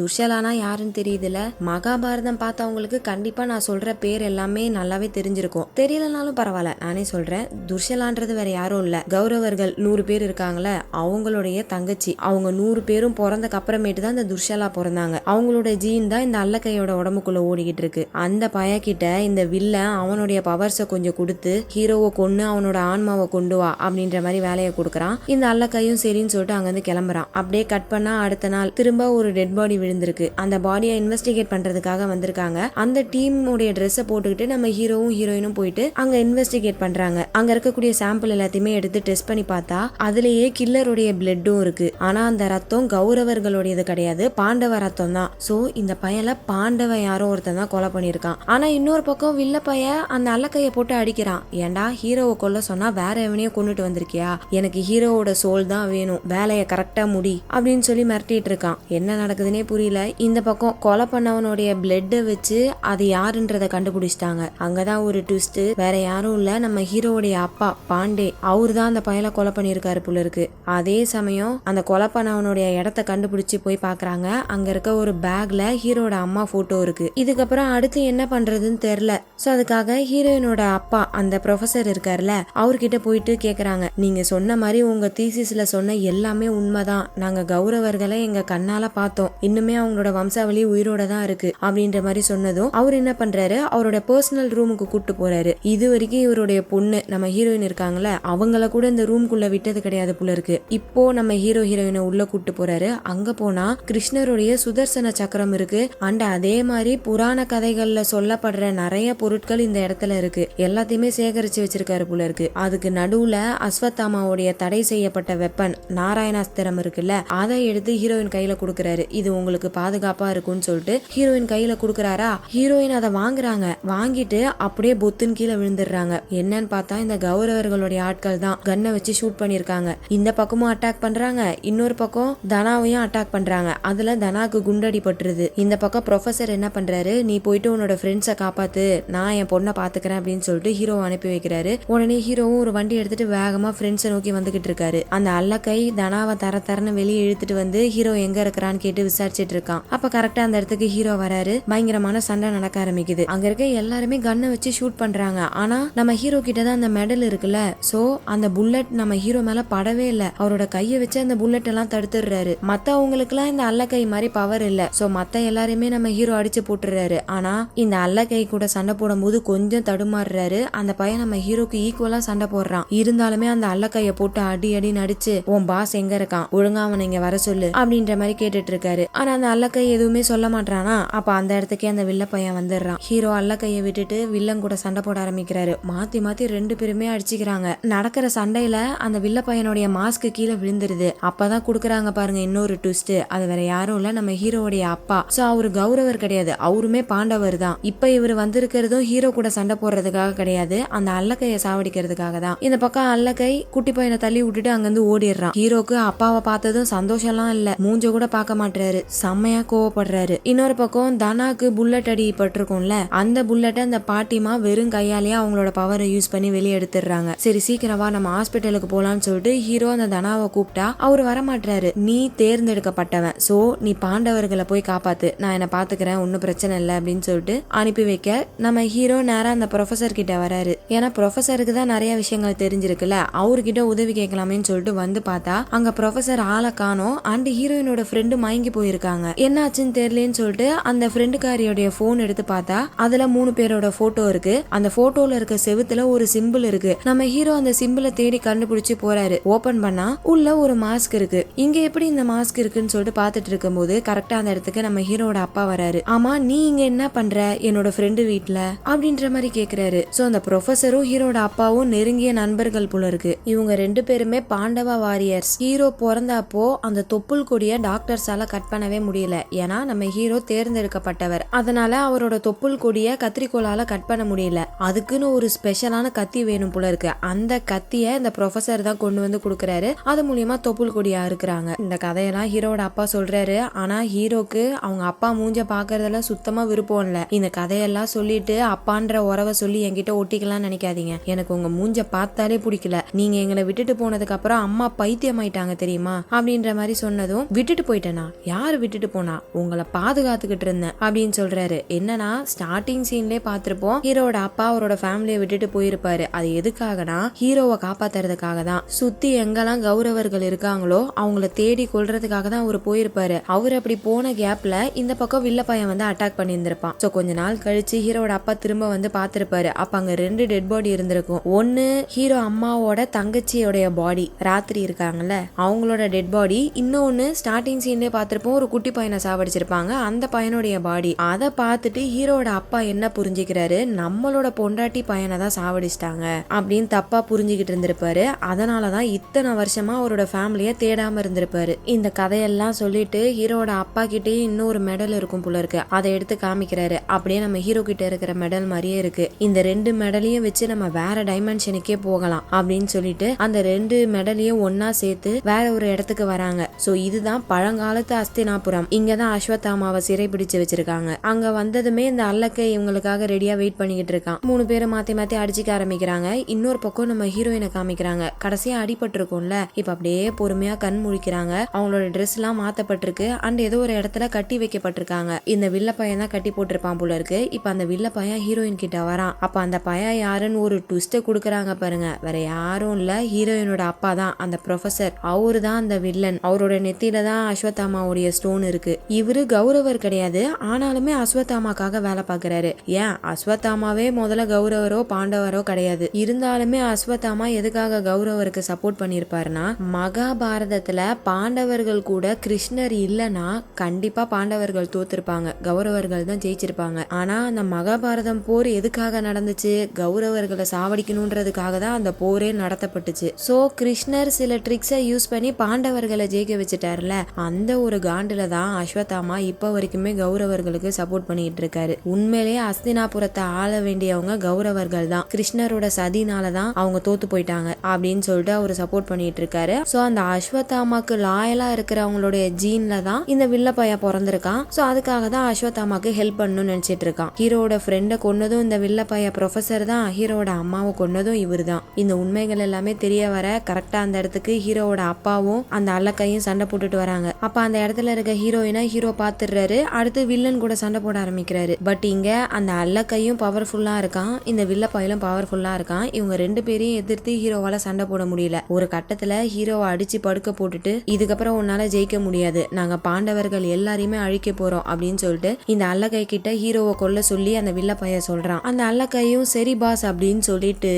துர்ஷலானா யாருன்னு தெரியுதுல. மகாபாரதம் பார்த்தவங்களுக்கு கண்டிப்பா நான் சொல்ற பேர் எல்லாமே நல்லாவே தெரிஞ்சிருக்கும். தெரியலனாலும் பரவாயில்ல, நானே சொல்றேன். துர்ஷலான்றது வேற யாரும் இல்ல, கௌரவர்கள் 100 பேர் இருக்காங்களே அவங்களுடைய தங்கச்சி. அவங்க 100 பேரும் பிறந்தக்கு அப்புறமேட்டு தான் இந்த துர்ஷலா பிறந்தாங்க. அவங்களோட ஜீன் தான் இந்த அல்லக்கையோட உடம்புக்குள்ள ஓடிக்கிட்டு இருக்கு. அந்த பையன்கிட்ட இந்த வில்லன் அவனுடைய பவர்ஸை கொஞ்சம் கொடுத்து ஹீரோவை கொன்னு அவனோட ஆன்மாவை கொண்டு வா அப்படின்ற மாதிரி வேலையை கொடுக்கறான். இந்த அல்லக்கையும் சரின்னு சொல்லிட்டு அங்கிருந்து கிளம்புறான். அப்படியே கட் பண்ணா அடுத்த நாள் திரும்ப ஒரு டெட் பாடி விழுந்திருக்கு. அந்த பாடியை இன்வெஸ்டிகேட் பண்றதுக்காக வந்திருக்காங்க. அந்த டீமுடைய ட்ரெஸ்ஸை போட்டுக்கிட்டு நம்ம ஹீரோவும் ஹீரோயினும் போயிட்டு அங்க இன்வெஸ்டிகேட் பண்றாங்க. அங்க இருக்கக்கூடிய சாம்பிள் எல்லாத்தையுமே எடுத்து டெஸ்ட் பண்ணி பார்த்தா அதுலயே கில்லருடைய பிளட்டும் இருக்கு. ஆனா அந்த ரத்தம் கௌரவர்களுடையது கிடையாது, பாண்டவ ரத்தம் தான். சோ இந்த பையல பாண்டவ யாரோ ஒருத்தன் தான் கொலை பண்ணிருக்கான். ஆனா இன்னொரு பக்கம் வில்ல பைய அந்த அல்லக்கைய போட்டு அடிக்கிறான். ஏண்டா ஹீரோவை கொல்ல சொன்னா வேற எவனையோ கொண்டுட்டு வந்திருக்கியா, எனக்கு ஹீரோவோட சோல் தான் வேணும், வேலையை கரெக்டா முடி அப்படின்னு சொல்லி மிரட்டிட்டு இருக்கான். என்ன நடக்குதுன்னே புரியல. இந்த பக்கம் கொலை பண்ணவனுடைய பிளட்டை வச்சு அது யாருன்றத கண்டுபிடிச்சிட்டாங்க. அங்கதான் ஒரு ட்விஸ்ட், வேற யாரும் இல்ல, நம்ம ஹீரோவுடைய அப்பா பாண்டே. அவரு தான் அந்த பையலை கொலை பண்ணிருக்காரு போல இருக்கு. அதே சமயம் அந்த கொலை பண்ணவனுடைய இடத்த கண்டுபிடிச்சு போய் பாக்குறாங்க. அங்க இருக்க ஒரு பேக்ல ஹீரோட அம்மா போட்டோ இருக்கு. இதுக்கப்புறம் அடுத்து என்ன பண்றதுன்னு தெரியல. சோ அதுக்காக ஹீரோயினோட அப்பா அந்த ப்ரொஃபசர் இருக்காருல, அவர்கிட்ட போயிட்டு கேக்குறாங்க, நீங்க சொன்ன மாதிரி உங்க தீசிஸ்ல சொன்ன எல்லாமே உண்மைதான், நாங்க கௌரவர்களை எங்க கண்ணால பார்த்தோம், இன்னுமே அவங்களோட வம்சாவளி உயிரோட தான் இருக்கு அப்படின்ற மாதிரி சொன்னதும் அவர் என்ன பண்றாரு, அவரோட பர்சனல் ரூமுக்கு கூட்டு போறாரு. இது வரைக்கும் இவருடைய பொண்ணு நம்ம ஹீரோயின் இருக்காங்கல்ல, அவங்கள கூட இந்த ரூம்குள்ள விட்டது கிடையாது போல இருக்கு. இப்போ நம்ம ஹீரோயினை உள்ள கூட்டு போறாரு. அங்க போனா கிருஷ்ணருடைய சுதர்சன சக்கரம் இருக்கு. அண்ட் அதே மாதிரி புராண கதைகள்ல சொல்லப்படுற நிறைய பொருட்கள் இந்த இடத்துல இருக்கு. எல்லாத்தையுமே சேகரிச்சு வச்சிருக்காரு போல இருக்கு. அதுக்கு நடுவுல அஸ்வத்தாமாவுடைய தடை செய்யப்பட்ட வெப்பன் நாராயணாஸ்திரம் இருக்குல்ல, அதை எடுத்து ஹீரோயின் கையில கொடுக்கறாரு. இது உங்களுக்கு பாதுகாப்பா இருக்கும்னு சொல்லிட்டு ஹீரோயின் கையில கொடுக்கறாரா. ஹீரோயின் அதை வாங்குறாங்க. வாங்கிட்டு அப்படியே பொத்துன்னு கீழே விழுந்துடுறாங்க. என்னன்னு பார்த்தா இந்த கௌரவர்களுடைய ஆட்கள் தான் கன்னை வச்சு ஷூட் பண்ணிருக்காங்க. இந்த பக்கமும் அட்டாக் பண்றாங்க, இன்னொரு பக்கம் தனாவையும் அட்டாக் பண்றாங்க. அதுல தனாக்கு குண்டடி பட்டுருது. இந்த பக்கம் ப்ரொஃபசர் என்ன பண்றாரு, நீ போயிட்டு உன்னோட ஃப்ரெண்ட்ஸை காப்பாத்து, நான் என் பொண்ணை பாத்துக்கிறேன் அப்படின்னு சொல்லிட்டு ஹீரோ அனுப்பி வைக்கிறாரு. உடனே ஹீரோவும் ஒரு வண்டி எடுத்துட்டு வேகமா ஃப்ரெண்ட்ஸை நோக்கி வந்துகிட்டு இருக்காரு. அந்த அல்லக்கை தனாவை தரன்னு வெளியே இழுத்துட்டு வந்து ஹீரோ எங்க இருக்கிறான்னு கேட்டு விசாரிச்சுட்டு இருக்கான். அப்ப கரெக்டா அந்த இடத்துக்கு ஹீரோ வராரு. பயங்கரமான சண்டை நடக்க ஆரம்பிக்குது. அங்க இருக்க எல்லாருமே கன்னை வச்சு ஷூட் பண்றாங்க. ஆனா நம்ம ஹீரோ கிட்ட தான் அந்த மெடல் இருக்குல்ல, சோ அந்த புல்லட் நம்ம ஹீரோ மேல படவே இல்ல. அவரோட கையை வச்சு அந்த புல்லட் எல்லாம் தடுத்துடுறாரு. மத்தவங்களுக்கு எல்லாம் இந்த அல்லக்கை மாதிரி பவர் இல்ல. சோ மத்த எல்லாருமே நம்ம ஹீரோ அடிச்சு போட்டுறாரு. ஆனா இந்த அல்லக்கை கூட சண்டை போடும் போது கொஞ்சம் தடுமாறுறாரு. அந்த பையன் நம்ம ஹீரோக்கு ஈக்குவலா சண்டை போடுறான். இருந்தாலுமே அந்த அல்லக்கைய போட்டு அடி அடின்னு அடிச்சு, உன் பாஸ் எங்க இருக்கான், ஒழுங்கா அவனை இங்க வர சொல்லு அப்படின்ற மாதிரி கேட்டுட்டு இருக்காரு. ஆனா அந்த அல்லக்கை எதுவுமே சொல்ல மாட்டானா. அப்ப அந்த இடத்துக்கே அந்த வில்ல பையன் வந்துடுறான். ஹீரோ அல்லக்கைய விட்டுட்டு வில்லன் கூட சண்டை போட ஆரம்பிக்கிறாரு. மாத்தி மாத்தி 2 பேருமே அடிச்சுக்கிறாங்க. நடக்கிற சண்டையில அந்த வில்ல பையனுடைய மாஸ்க் கீழே விழுந்துருது. அப்பதான் குடுக்கறாங்க பாருங்க இன்னொரு ட்விஸ்ட். அது வேற யாரும் இல்ல, நம்ம ஹீரோடைய அப்பா. சோ அவரு கௌரவர் கிடையாது, அவருமே பாண்டவர் தான். இப்ப இவர் வந்திருக்கிறதும் ஹீரோ கூட சண்டை போடுறதுக்காக கிடையாது, அந்த அல்லக்கைய சாவடிக்கிறதுக்காக தான். இந்த பக்கம் அல்லக்கை குட்டி பையனை தள்ளி விட்டுட்டு அங்கிருந்து ஓடிடுறான். ஹீரோக்கு அப்பாவை பார்த்ததும் சந்தோஷம்லாம் இல்ல, மூஞ்ச கூட பார்க்க மாட்டாரு, செம்மையா கோவப்படுறாரு. இன்னொரு பக்கம் தனாக்கு புல்லட் அடி பட்டிருக்கும்ல, அந்த புல்லட்டை அந்த பாட்டிமா வெறும் கையாலேயே அவங்களோட பவரை யூஸ் பண்ணி வெளியே எடுத்துடுறாங்க. சரி சீக்கிரம் வா நம்ம ஹாஸ்பிட்டலுக்கு போலான்னு சொல்லிட்டு ஹீரோ அந்த தனாவை கூப்பிட்டா அவர் வரமாட்டாரு. நீ தேர்ந்தெடுக்கப்பட்டவன், சோ நீ பாண்டவர்களை போய் காப்பாத்து, நான் என்ன பாத்துக்கிறேன், ஒன்னும் பிரச்சனை இல்லை அப்படின்னு சொல்லிட்டு அனுப்பி வைக்க நம்ம ஹீரோ நேரா அந்த ப்ரொஃபசர் கிட்ட வராரு. ஏன்னா ப்ரொஃபசருக்கு தான் நிறைய விஷயங்கள் தெரிஞ்சிருக்குல்ல, அவர்கிட்ட உதவி கேட்கலாமேன்னு சொல்லிட்டு வந்து பார்த்தா அங்க ப்ரொஃபசர் ஆளை காணோம். அண்ட் ஹீரோயினோட ஃப்ரெண்டு மயங்கி போயிருக்காங்க. என்னாச்சுன்னு தெரியலன்னு சொல்லிட்டு அந்த ஃப்ரெண்டுக்காரியோடைய போன் எடுத்து பார்த்தா அதுல 3 பேரோட போட்டோ இருக்கு. அந்த போட்டோல இருக்க செவுத்துல ஒரு சிம்பிள் இருக்கு. நம்ம ஹீரோ அந்த சிம்பிளை தேடி கண்டுபிடிச்சு போறாரு. ஓபன் பண்ணா உள்ள ஒரு மாஸ்க் இருக்கு. இங்க எப்படி இந்த மாஸ்க் இருக்குன்னு சொல்லிட்டு பாத்துட்டு இருக்கும் போது கரெக்டா அந்த இடத்துக்கு நம்ம ஹீரோட அப்பா வராரு. ஆமா நீ இங்க என்ன பண்ற என்னோட ஃப்ரெண்டு வீட்ல அப்படின்ற மாதிரி கேக்குறாரு. சோ அந்த ப்ரொஃபசரும் ஹீரோட அப்பாவும் நெருங்கிய நண்பர்கள் போல இருக்கு. இவங்க 2 பேருமே பாண்டவா வாரியர்ஸ். ஹீரோ பிறந்தப்போ அந்த தொப்புள் கொடிய டாக்டர்ஸால கட் பண்ணவே முடியல. ஏன்னா நம்ம ஹீரோ தேர்ந்தெடுக்கப்பட்டவர், அதனால அவரோட தொப்புள் கொடிய கத்திரிக்கோளால கட் பண்ண முடியல. அதுக்குன்னு ஒரு ஸ்பெஷலான கத்தி வேணும் போல இருக்கு. அந்த கத்திய இந்த ப்ரொஃபசர் தான் கொண்டு வந்து கொடுக்கறாரு. அது மூலியமா தொப்புள் கொடியா இருக்கிறாங்க. இந்த கதையெல்லாம் ஹீரோட அப்பா சொல்றாரு. ஆனா ஹீரோக்கு அவங்க அப்பா மூஞ்ச பாக்குறதுல சுத்தமா விருப்பம் இல்ல. இந்த கதையெல்லாம் சொல்லிட்டு அப்பான்ற உறவை சொல்லி என்கிட்ட ஒட்டிக்கலாம் நினைக்காதீங்க. எனக்கு உங்க மூஞ்ச பார்த்தாலே பிடிக்கல. நீங்க எங்களை விட்டுட்டு போனதுக்கு அப்புறம் அம்மா பைத்தியம் ஆயிட்டாங்க தெரியுமா அப்படின்ற மாதிரி சொன்னதும், விட்டுட்டு போயிட்டேனா, யாரு விட்டுட்டு போனா, உங்களை பாதுகாத்துக்கிட்டு இருந்தேன் அப்படின்னு சொல்றாரு. என்னன்னா ஸ்டார்டிங் சீன்லயே பாத்திருப்போம், ஹீரோட அப்பா அவரோட ஃபேமிலியை விட்டுட்டு போயிருப்பாரு. அது எதுக்காகனா ஹீரோவை காப்பாத்துறதுக்காக தான். சுத்தி எங்கெல்லாம் கௌரவர்கள் இருக்காங்களோ அவங்கள தேடி கொள்றதுக்காக தான் அவர் போயிருப்பாரு. அவர் அப்படி போன கேப்ல இந்த பக்கம் வில்ல பையன் வந்து அட்டாக் பண்ணி இருந்திருப்பான். சோ கொஞ்ச நாள் கழிச்சு ஹீரோட அப்பா திரும்ப வந்து பாத்திருப்பாரு. அப்ப அங்க 2 டெட் பாடி இருந்திருக்கும். ஒன்னு ஹீரோ அம்மாவோட தங்கச்சியோடைய பாடி, ராத்திரி இருக்காங்கல்ல அவங்களோட டெட் பாடி. இன்னொன்னு ஸ்டார்டிங் சீன்லயே பாத்திருப்போம், ஒரு குட்டி பையனை சாவடிச்சிருப்பாங்க, அந்த பையனுடைய பாடி. அதை பார்த்துட்டு ஹீரோட அப்பா என்ன புரிஞ்சுக்கிறாரு, நம்மளோட பொண்டாட்டி பையனை தான் சாவடிச்சிட்டாங்க அப்படின்னு தப்பா புரிஞ்சுக்கிட்டு இருந்திருப்பாரு. அதனாலதான் இத்தனை வருஷமா அவரோட ஃபேமிலிய தேடாம இருந்திருப்பாரு. இந்த கதையெல்லாம் சொல்லிட்டு ஹீரோட அப்பா கிட்டே இன்னொரு மெடல் இருக்கும் போல இருக்கு. அதை எடுத்து காமிக்கிறாரு. அப்படியே நம்ம ஹீரோ கிட்ட இருக்கிற மெடல் மாதிரியே இருக்கு. இந்த 2 மெடலையும் வச்சு நம்ம வேற டைமென்ஷனுக்கே போகலாம் அப்படின்னு சொல்லிட்டு அந்த 2 மெடலையும் ஒன்னா சேர்த்து வேற ஒரு இடத்துக்கு வராங்க. சோ இதுதான் பழங்காலத்து அஸ்தினாபுரம். இங்கதான் அஸ்வத்தாமாவை சிறை பிடிச்சு வச்சிருக்காங்க. அங்க வந்ததுமே இந்த அல்லக்கை இவங்களுக்காக ரெடியா வெயிட் பண்ணிக்கிட்டு இருக்கான். 3 பேரும் மாத்தி மாத்தி அடிச்சுக்க ஆரம்பிக்கிறாங்க. இன்னொரு பக்கம் நம்ம ஹீரோயினை காமிக்கிறாங்க. கடைசியா அடிபட்டு இருக்கும்ல, இப்ப அப்படியே பொறுமையா கண் முழிக்கிறாங்க. அவங்களோட ட்ரெஸ் எல்லாம் மாத்தப்பட்டிருக்கு. அண்ட் ஏதோ ஒரு இடத்துல கட்டி வைக்கப்பட்டிருக்காங்க. இந்த வில்ல பையன் தான் கட்டி போட்டிருப்பான் போல இருக்கு. இப்ப அந்த வில்ல பையன் ஹீரோயின் கிட்ட வரான். அப்ப அந்த பையன் யாருன்னு ஒரு ட்விஸ்ட குடுக்கறாங்க பாருங்க. வேற யாரும் இல்ல, ஹீரோயினோட அப்பா தான், அந்த ப்ரொஃபசர். அவரு தான் அந்த வில்லன். அவரோட நெத்தியில தான் அஸ்வத்தாமாவுடைய ஸ்டோன் இருக்கு. இவரு கௌரவர் கிடையாது, ஆனாலுமே அஸ்வத்தாமாக்காக வேலை பாக்குறாரு. ஏன் அஸ்வத்தாமாவே முதல்ல கௌரவரோ பாண்டவரோ கிடையாது. இருந்தாலுமே அஸ்வத்தாமா எதுக்காக கௌரவருக்கு சப்போர்ட் பண்ணிருப்பாருன்னா, மகாபாரதத்துல பாண்டவர்கள் கூட கிருஷ்ணர் இல்லனா கண்டிப்பா பாண்டவர்கள் தோத்திருப்பாங்க, கௌரவர்கள் தான் ஜெயிச்சிருப்பாங்க. ஆனா அந்த மகாபாரதம் போர் எதுக்காக நடந்துச்சு, கௌரவர்களை சாவடிக்கணும்ன்றதுக்காக தான் அந்த போரே நடத்தப்பட்டுச்சு. சோ கிருஷ்ணர் சில ட்ரிக்ஸை யூஸ் பண்ணி பாண்டவர்களை ஜெயிக்க வச்சுட்டாருல, அந்த ஒரு காண்டுல தான் அஸ்வத்தாமா இப்ப வரைக்குமே கௌரவர்களுக்கு சப்போர்ட் பண்ணிட்டு இருக்காரு. உண்மையிலேயே அஸ்தினாபுரத்தை ஆள வேண்டியவங்க கௌரவர்கள் தான், கிருஷ்ணரோட சதினாலதான் அவங்க தோத்து போயிட்டாங்க அப்படின்னு சொல்லிட்டு அவரு சப்போர்ட் பண்ணிட்டு இருக்காரு. சோ அந்த அஸ்வத்தாமாக்கு லாயலா இருக்கிறவங்களுடைய ஜீன்ல தான் இந்த வில்ல பையன் பிறந்திருக்கான். சோ அதுக்காக தான் அஸ்வத்தாமாக்கு ஹெல்ப் பண்ணணும்னு நினைச்சிட்டு இருக்கான். ஹீரோட ஃப்ரெண்ட கொன்னதும் இந்த வில்ல பைய ப்ரொஃபசர் தான், ஹீரோட அம்மாவை கொன்னதும் இவரு தான். இந்த உண்மைகள் எல்லாமே தெரிய வர கரெக்டா அந்த இடத்துக்கு ஹீரோட அப்பாவும் அந்த அல்லக்கையும் சண்டை போட்டுட்டு வராங்க. அப்ப அந்த இடத்துல இருக்க ஹீரோயினை ஹீரோ பாத்துறாரு. அடுத்து வில்லன் கூட சண்டை போட ஆரம்பிக்கிறாரு. பட் இங்க அந்த அல்லக்கையும் பவர்ஃபுல்லா இருக்கான், இந்த வில்ல பையலும் பவர்ஃபுல்லா இருக்கான். இவங்க 2 பேரையும் எதிர்த்து ஹீரோவால சண்டை போட முடியல. ஒரு கட்டத்துல ஹீரோவை அடிச்சு படுக்க போட்டுட்டு, இதுக்கப்புறம் உன்னால ஜெயிக்க முடியாது, நாங்க பாண்டவர்கள் எல்லாரையுமே அழிக்க போறோம் அப்படின்னு சொல்லிட்டு இந்த அல்லக்கை கிட்ட ஹீரோவை கொல்ல சொல்லி அந்த வில்ல பைய சொல்றான். அந்த அல்லக்கையும் சரி பாஸ் அப்படின்னு சொல்லிட்டு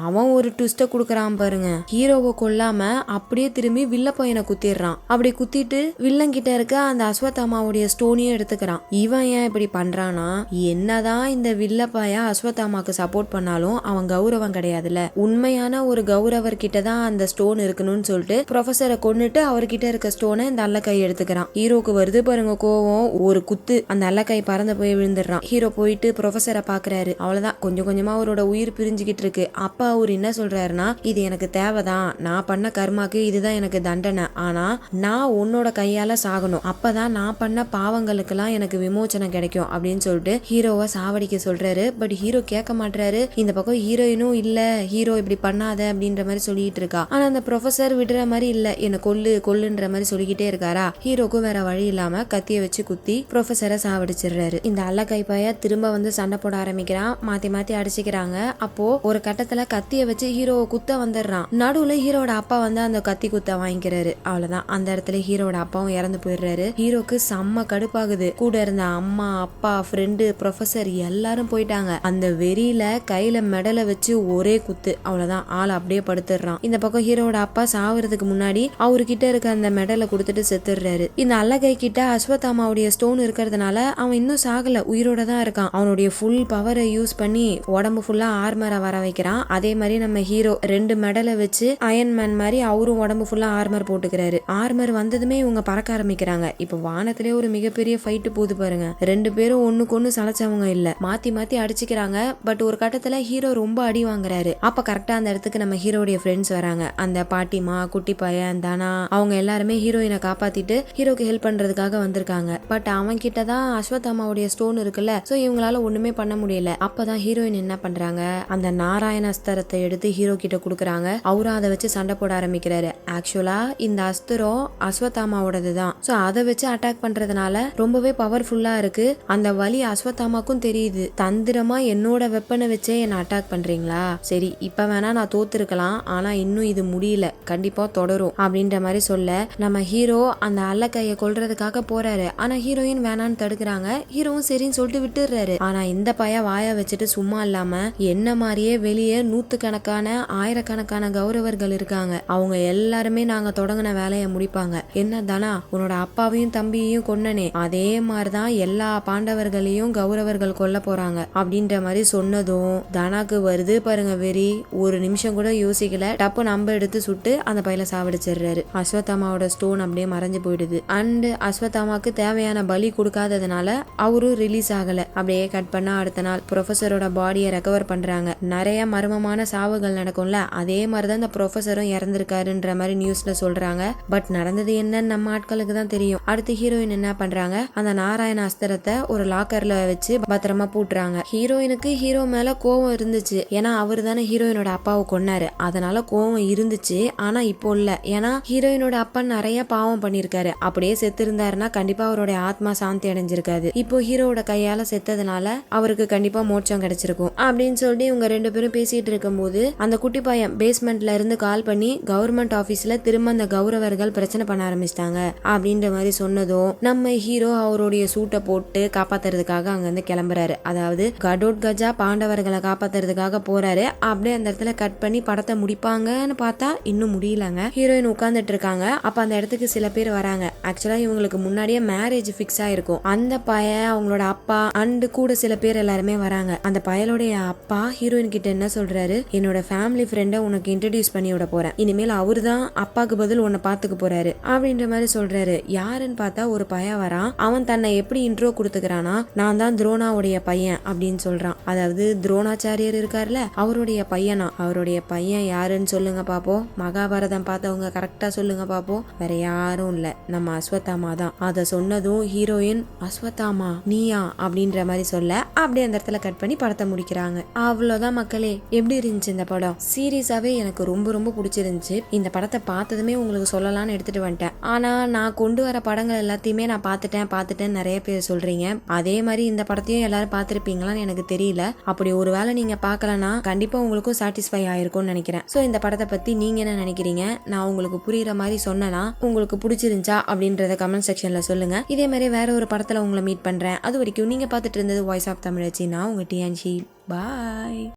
அவன் ஒரு ட்விஸ்ட குடுக்கறான் பாருங்க. ஹீரோவை கொல்லாம அப்படியே திரும்பி வில்ல பையனை குத்திடுறான். அப்படி குத்திட்டு வில்லன் கிட்ட இருக்க அந்த அஸ்வத்தாமாவுடைய ஸ்டோனியும் எடுத்துக்கிறான். இவன் ஏன் இப்படி பண்றானா, என்னதான் இந்த வில்ல பைய அஸ்வத்தாமாக்கு சப்போர்ட் பண்ணாலும் அவன் கௌரவம் கிடையாதுல, உண்மையான ஒரு கௌரவர் கிட்ட தான் அந்த ஸ்டோன் இருக்கணும்னு சொல்லிட்டு ப்ரொஃபசரை கொன்னுட்டு அவர்கிட்ட இருக்க ஸ்டோனை இந்த அல்லக்கை எடுத்துக்கிறான். ஹீரோக்கு வருது பாருங்க கோவம், ஒரு குத்து அந்த அல்லக்கை பறந்து போய் விழுந்துடுறான். ஹீரோ போயிட்டு ப்ரொஃபசரை பாக்குறாரு. அவ்வளவுதான், கொஞ்சம் கொஞ்சமா அவரோட உயிர் பிரிஞ்சுக்கிட்டு இருக்கு. அப்பா அவர் என்ன சொல்றாருன்னா, இது எனக்கு தேவைதான், நான் பண்ண கர்மாக்கு இதுதான் எனக்கு தண்டனை, ஆனா நான் உன்னோட கையால சாகணும், அப்பதான் நான் பண்ண பாவங்களுக்கு எல்லாம் எனக்கு விமோச்சனம் கிடைக்கும் அப்படின்னு சொல்லிட்டு ஹீரோவை சாவடிக்க சொல்றாரு. பட் ஹீரோ கேட்க மாட்டாரு. இந்த பக்கம் ஹீரோயினும் இல்ல, ஹீரோ இப்படி பண்ணாத அப்படின்ற மாதிரி சொல்லிட்டு இருக்கா. ஆனா அந்த ப்ரொஃபசர் விடுற மாதிரி இல்ல, என்ன கொல்லுன்ற மாதிரி சொல்லிக்கிட்டே இருக்காரா. ஹீரோக்கும் வேற வழி இல்லாம கத்திய வச்சு குத்தி ப்ரொஃபசரை சாவடிச்சிடுறாரு. இந்த அல்ல கைப்பாய திரும்ப வந்து சண்டை போட ஆரம்பிக்கிறான். மாத்தி மாத்தி அடிச்சுக்கிறாங்க. அப்போ ஒரு கட்டத்துல கத்திய வச்சு ஹீரோவை குத்த வந்துடுறான். நடுவுல ஹீரோட அப்பா வந்து அந்த கத்தி குத்த வாங்கிக்கிறாரு. அவ்வளவுதான், அந்த இடத்துல ஹீரோட அப்பாவும் இறந்து போயிடுறாரு. ஹீரோக்கு செம்ம கடுப்பாகுது. கூட இருந்த அம்மா, அப்பா, ஃப்ரெண்டு, ப்ரொஃபசர் எல்லாரும் போயிட்டாங்க. அந்த வெறியில கையில மெடலை வச்சு ஒரே குத்து. அவ்வளவுதான், ஆள் அப்படியே படுத்துடுறான். இந்த பக்கம் ஹீரோட அப்பா சாவறதுக்கு முன்னாடி அவர்கிட்ட இருக்க அந்த மெடலை கொடுத்துட்டு செத்துடுறாரு. இந்த அல்லகை கிட்ட அஸ்வத்தாமாவுடைய ஸ்டோன் இருக்கிறதுனால அவன் இன்னும் சாகல, உயிரோட தான் இருக்கான். அவனுடைய ஃபுல் பவரை யூஸ் பண்ணி உடம்பு ஃபுல்லா ஆர்மரை வர வைக்கிறான். அதே மாதிரி நம்ம ஹீரோ 2 மெடலை வச்சு அயன்மேன் மாதிரி அவரும் உடம்பு ஃபுல்லா ஆர்மர் போட்டுக்கிறாரு. ஆர்மர் வந்ததுமே இவங்க பறக்க ஆரம்பிக்கிறாங்க. இப்ப வானத்திலே ஒரு மிகப்பெரிய ஃபைட் போகுது பாருங்க. 2 பேரும் ஒண்ணுக்கு ஒண்ணு சளைச்சவங்க இல்ல, மாத்தி மாத்தி அடிச்சுக்கிறாங்க. பட் ஒரு கட்டத்துல ஹீரோ ரொம்ப அடி வாங்குறாரு. அப்ப கரெக்டா அந்த இடத்துக்கு நம்ம ஹீரோடைய ஃப்ரெண்ட்ஸ் வராங்க. அந்த பாட்டிமா, குட்டி பையன், தானா, அவங்க எல்லாருமே ஹீரோயினை காப்பாத்திட்டு ஹீரோக்கு ஹெல்ப் பண்றதுக்காக வந்திருக்காங்க. பட் அவன் கிட்டதான் அஸ்வத்தாமாவுடைய ஸ்டோன் இருக்குல்ல, சோ இவங்களால ஒண்ணுமே பண்ண முடியல. அப்பதான் ஹீரோயின் என்ன பண்றாங்க, அந்த நாராயண அஸ்திரத்தை எடுத்து ஹீரோ கிட்ட குடுக்கறாங்க. அவரும் அதை வச்சு சண்டை போட ஆரம்பிக்கிறாரு. ஆக்சுவலா இந்த அஸ்திரம் அஸ்வத்தாமாவோடது தான். சோ அதை வச்சு அட்டாக் பண்றதுனால ரொம்பவே பவர்ஃபுல்லா இருக்கு. அந்த வலி அஸ்வத்தாமாக்கும் தெரியுது. தந்திரமா என்னோட வெப்பனை வச்சே என்ன அட்டாக் பண்றீங்களா, சரி இப்ப வேணா நான் தோத்துருக்கலாம், ஆனா இன்னும் இது முடியல, கண்டிப்பா தொடரும் அப்படின்ற மாதிரி சொல்ல நம்ம ஹீரோ அந்த அல்லக்கைய கொல்றதுக்காக போறாரு. ஆனா ஹீரோயின் வேணான்னு தடுக்கிறாங்க. ஹீரோவும் சரின்னு சொல்லிட்டு விட்டுறாரு. ஆனா இந்த பைய வாய வச்சுட்டு சும்மா இல்லாம என்ன மாதிரியே வெளியே 100கணக்கான 1000கணக்கான கௌரவர்கள் இருக்காங்க. அவங்க எல்லாருமே நாங்க தொடங்கின வேலையை முடிப்பாங்க. என்ன தானா, உன்னோட அப்பாவையும் தம்பியையும் கொன்னனே, அதே மாதிரிதான் எல்லா பாண்டவர்களையும் கௌரவர்கள் கொல்ல போறாங்க அப்படின்ற மாதிரி சொன்னதும் தானாக்கு வருது பாருங்க வெறி. ஒரு நிமிஷம் கூட யோசிக்கல, டப்பு நம்ப எடுத்து சுட்டு அந்த பையில சாவடிச்சிடுறாரு. அஸ்வத்தாமாவோட ஸ்டோன் அப்படியே மறைஞ்சு போயிடுது. அண்ட் அஸ்வத்தாமாக்கு தேவையான பலி கொடுக்காததுனால அவரும் ரிலீஸ் ஆகல. அப்படியே கட் பண்ணா அடுத்த நாள் ப்ரொஃபசரோட பாடியை ரெக்கவர் பண்றாங்க. நிறைய மர்மமான சாவுகள் நடக்கும்ல, அதே மாதிரிதான் இந்த ப்ரொஃபசரும் இறந்திருக்காருன்ற மாதிரி நியூஸ்ல சொல்றாங்க. பட் நடந்தது என்னன்னு நம்ம ஆட்களுக்கு தான் தெரியும். அடுத்து ஹீரோயின் என்ன பண்றாங்க, அந்த நாராயண அஸ்திரத்தை ஒரு லாக்கர்ல வச்சு பத்திரமா பூட்டுறாங்க. ஹீரோயினுக்கு ஹீரோ மேல கோவம் இருந்துச்சு. ஏன்னா அவரு தானே ஹீரோயினோட அப்பாவை கொன்னாரு, அதனால கோவம் இருந்துச்சு. ஆனா இப்போ இல்ல, ஏன்னா ஹீரோயினோட அப்பா நிறைய பாவம் பண்ணிருக்காரு. அப்படியே செத்து இருந்தாருன்னா கண்டிப்பா அவருடைய ஆத்மா சாந்தி அடைஞ்சிருக்காது. இப்போ ஹீரோவோட கையால செத்ததுனால அவருக்கு கண்டிப்பா மோட்சம் கிடைச்சிருக்கும் அப்படின்னு சொல்லி இவங்க 2 பேரும் பேசிட்டு இருக்கும் போது அந்த குட்டி பையன் பேஸ்மெண்ட்ல இருந்து கால் பண்ணி கவர்மெண்ட் ஆபீஸ்ல திரும்ப அந்த கௌரவர்கள் பிரச்சனை பண்ண ஆரம்பிச்சிட்டாங்க அப்படின்ற மாதிரி சொன்னதும் நம்ம ஹீரோ அவருடைய சூட்டை போட்டு காப்பாத்துறதுக்காக அங்க இருந்து கிளம்புறாரு. அதாவது கடோட் கஜா பாண்டவர்களை காப்பாத்துறதுக்காக போறாரு. அப்படியே அந்த இடத்துல கட் பண்ணி படத்தை முடிப்பாங்கன்னு பார்த்தா இன்னும் முடியலங்க. ஹீரோயின் உட்கார்ந்துட்டு இருக்காங்க. அப்ப அந்த இடத்துக்கு சில பேர் வராங்க. ஆக்சுவலா இவங்களுக்கு முன்னாடியே மேரேஜ் பிக்ஸ் ஆயிருக்கும். அந்த பையன், அவங்களோட அப்பா அண்ட் கூட சில பேர் எல்லாருமே வராங்க. அந்த பயலுடைய அப்பா ஹீரோயின் கிட்ட என்ன சொல்றாரு, என்னோட ஃபேமிலி ஃப்ரெண்ட உனக்கு இன்ட்ரோடியூஸ் பண்ணி விட போறேன், இனிமேல் அவரு தான் அப்பாக்கு பதில் உன்னை பாத்துக்க போறாரு அப்படின்ற மாதிரி சொல்றாரு. யாருன்னு பார்த்தா ஒரு பையன் வரான். அவன் தன்னை எப்படி இன்ட்ரோ கொடுத்துக்கிறானா, நான் தான் துரோணாவுடைய பையன் அப்படின்னு சொல்றான். அதாவது துரோணாச்சாரியர் இருக்காருல்ல, அவருடைய பையனா. அவருடைய பையன் யாருன்னு சொல்லுங்க பாப்போம். மகாபாரதம் பார்த்தவங்க கரெக்டா சொல்லுங்க பாப்போம். வேற யாரும் இல்ல, நம்ம அஸ்வத்தாமா தான். அத சொன்னதும் ஹீரோயின் அஸ்வத்தாமா நீயா அப்படின்ற மாதிரி சொல்ல அப்படியே அந்த இடத்துல கட் பண்ணி படத்தை முடிக்கிறாங்க. அவ்வளவுதான் மக்களே. எப்படி இருந்துச்சு இந்த படம்? சீரியஸாவே எனக்கு ரொம்ப ரொம்ப பிடிச்சிருந்துச்சு. இந்த படத்தை பார்த்ததுமே உங்களுக்கு சொல்லலாம்னு எடுத்துட்டு வந்துட்டேன். ஆனா நான் கொண்டு வர படங்கள் எல்லாத்தையுமே நான் பார்த்துட்டேன் நிறைய பேர் சொல்றீங்க. அதே மாதிரி இந்த படத்தையும் எல்லாரும் பார்த்திருப்பீங்களான்னு எனக்கு தெரியல. அப்படி ஒருவேளை நீங்க பார்க்கலனா கண்டிப்பா உங்களுக்கும் சாட்டிஸ்ஃபை ஆயிருக்கும்னு நினைக்கிறேன். சோ இந்த படத்தை பத்தி நீங்க என்ன நினைக்கிறீங்க? நான் உங்களுக்கு புரியுற மாதிரி சொன்னனா உங்களுக்கு பிடிச்சிருந்துச்சா அப்படின்றத கமெண்ட் செக்ஷன்ல சொல்லுங்க. இதே மாதிரி வேற ஒரு படத்துல உங்களை மீட் பண்றேன். அது வரைக்கும் நீங்க பார்த்துட்டு இருந்தது வாய்ஸ் ஆஃப் தமிழச்சி. நான் உங்க டிஎன்சி. பாய்.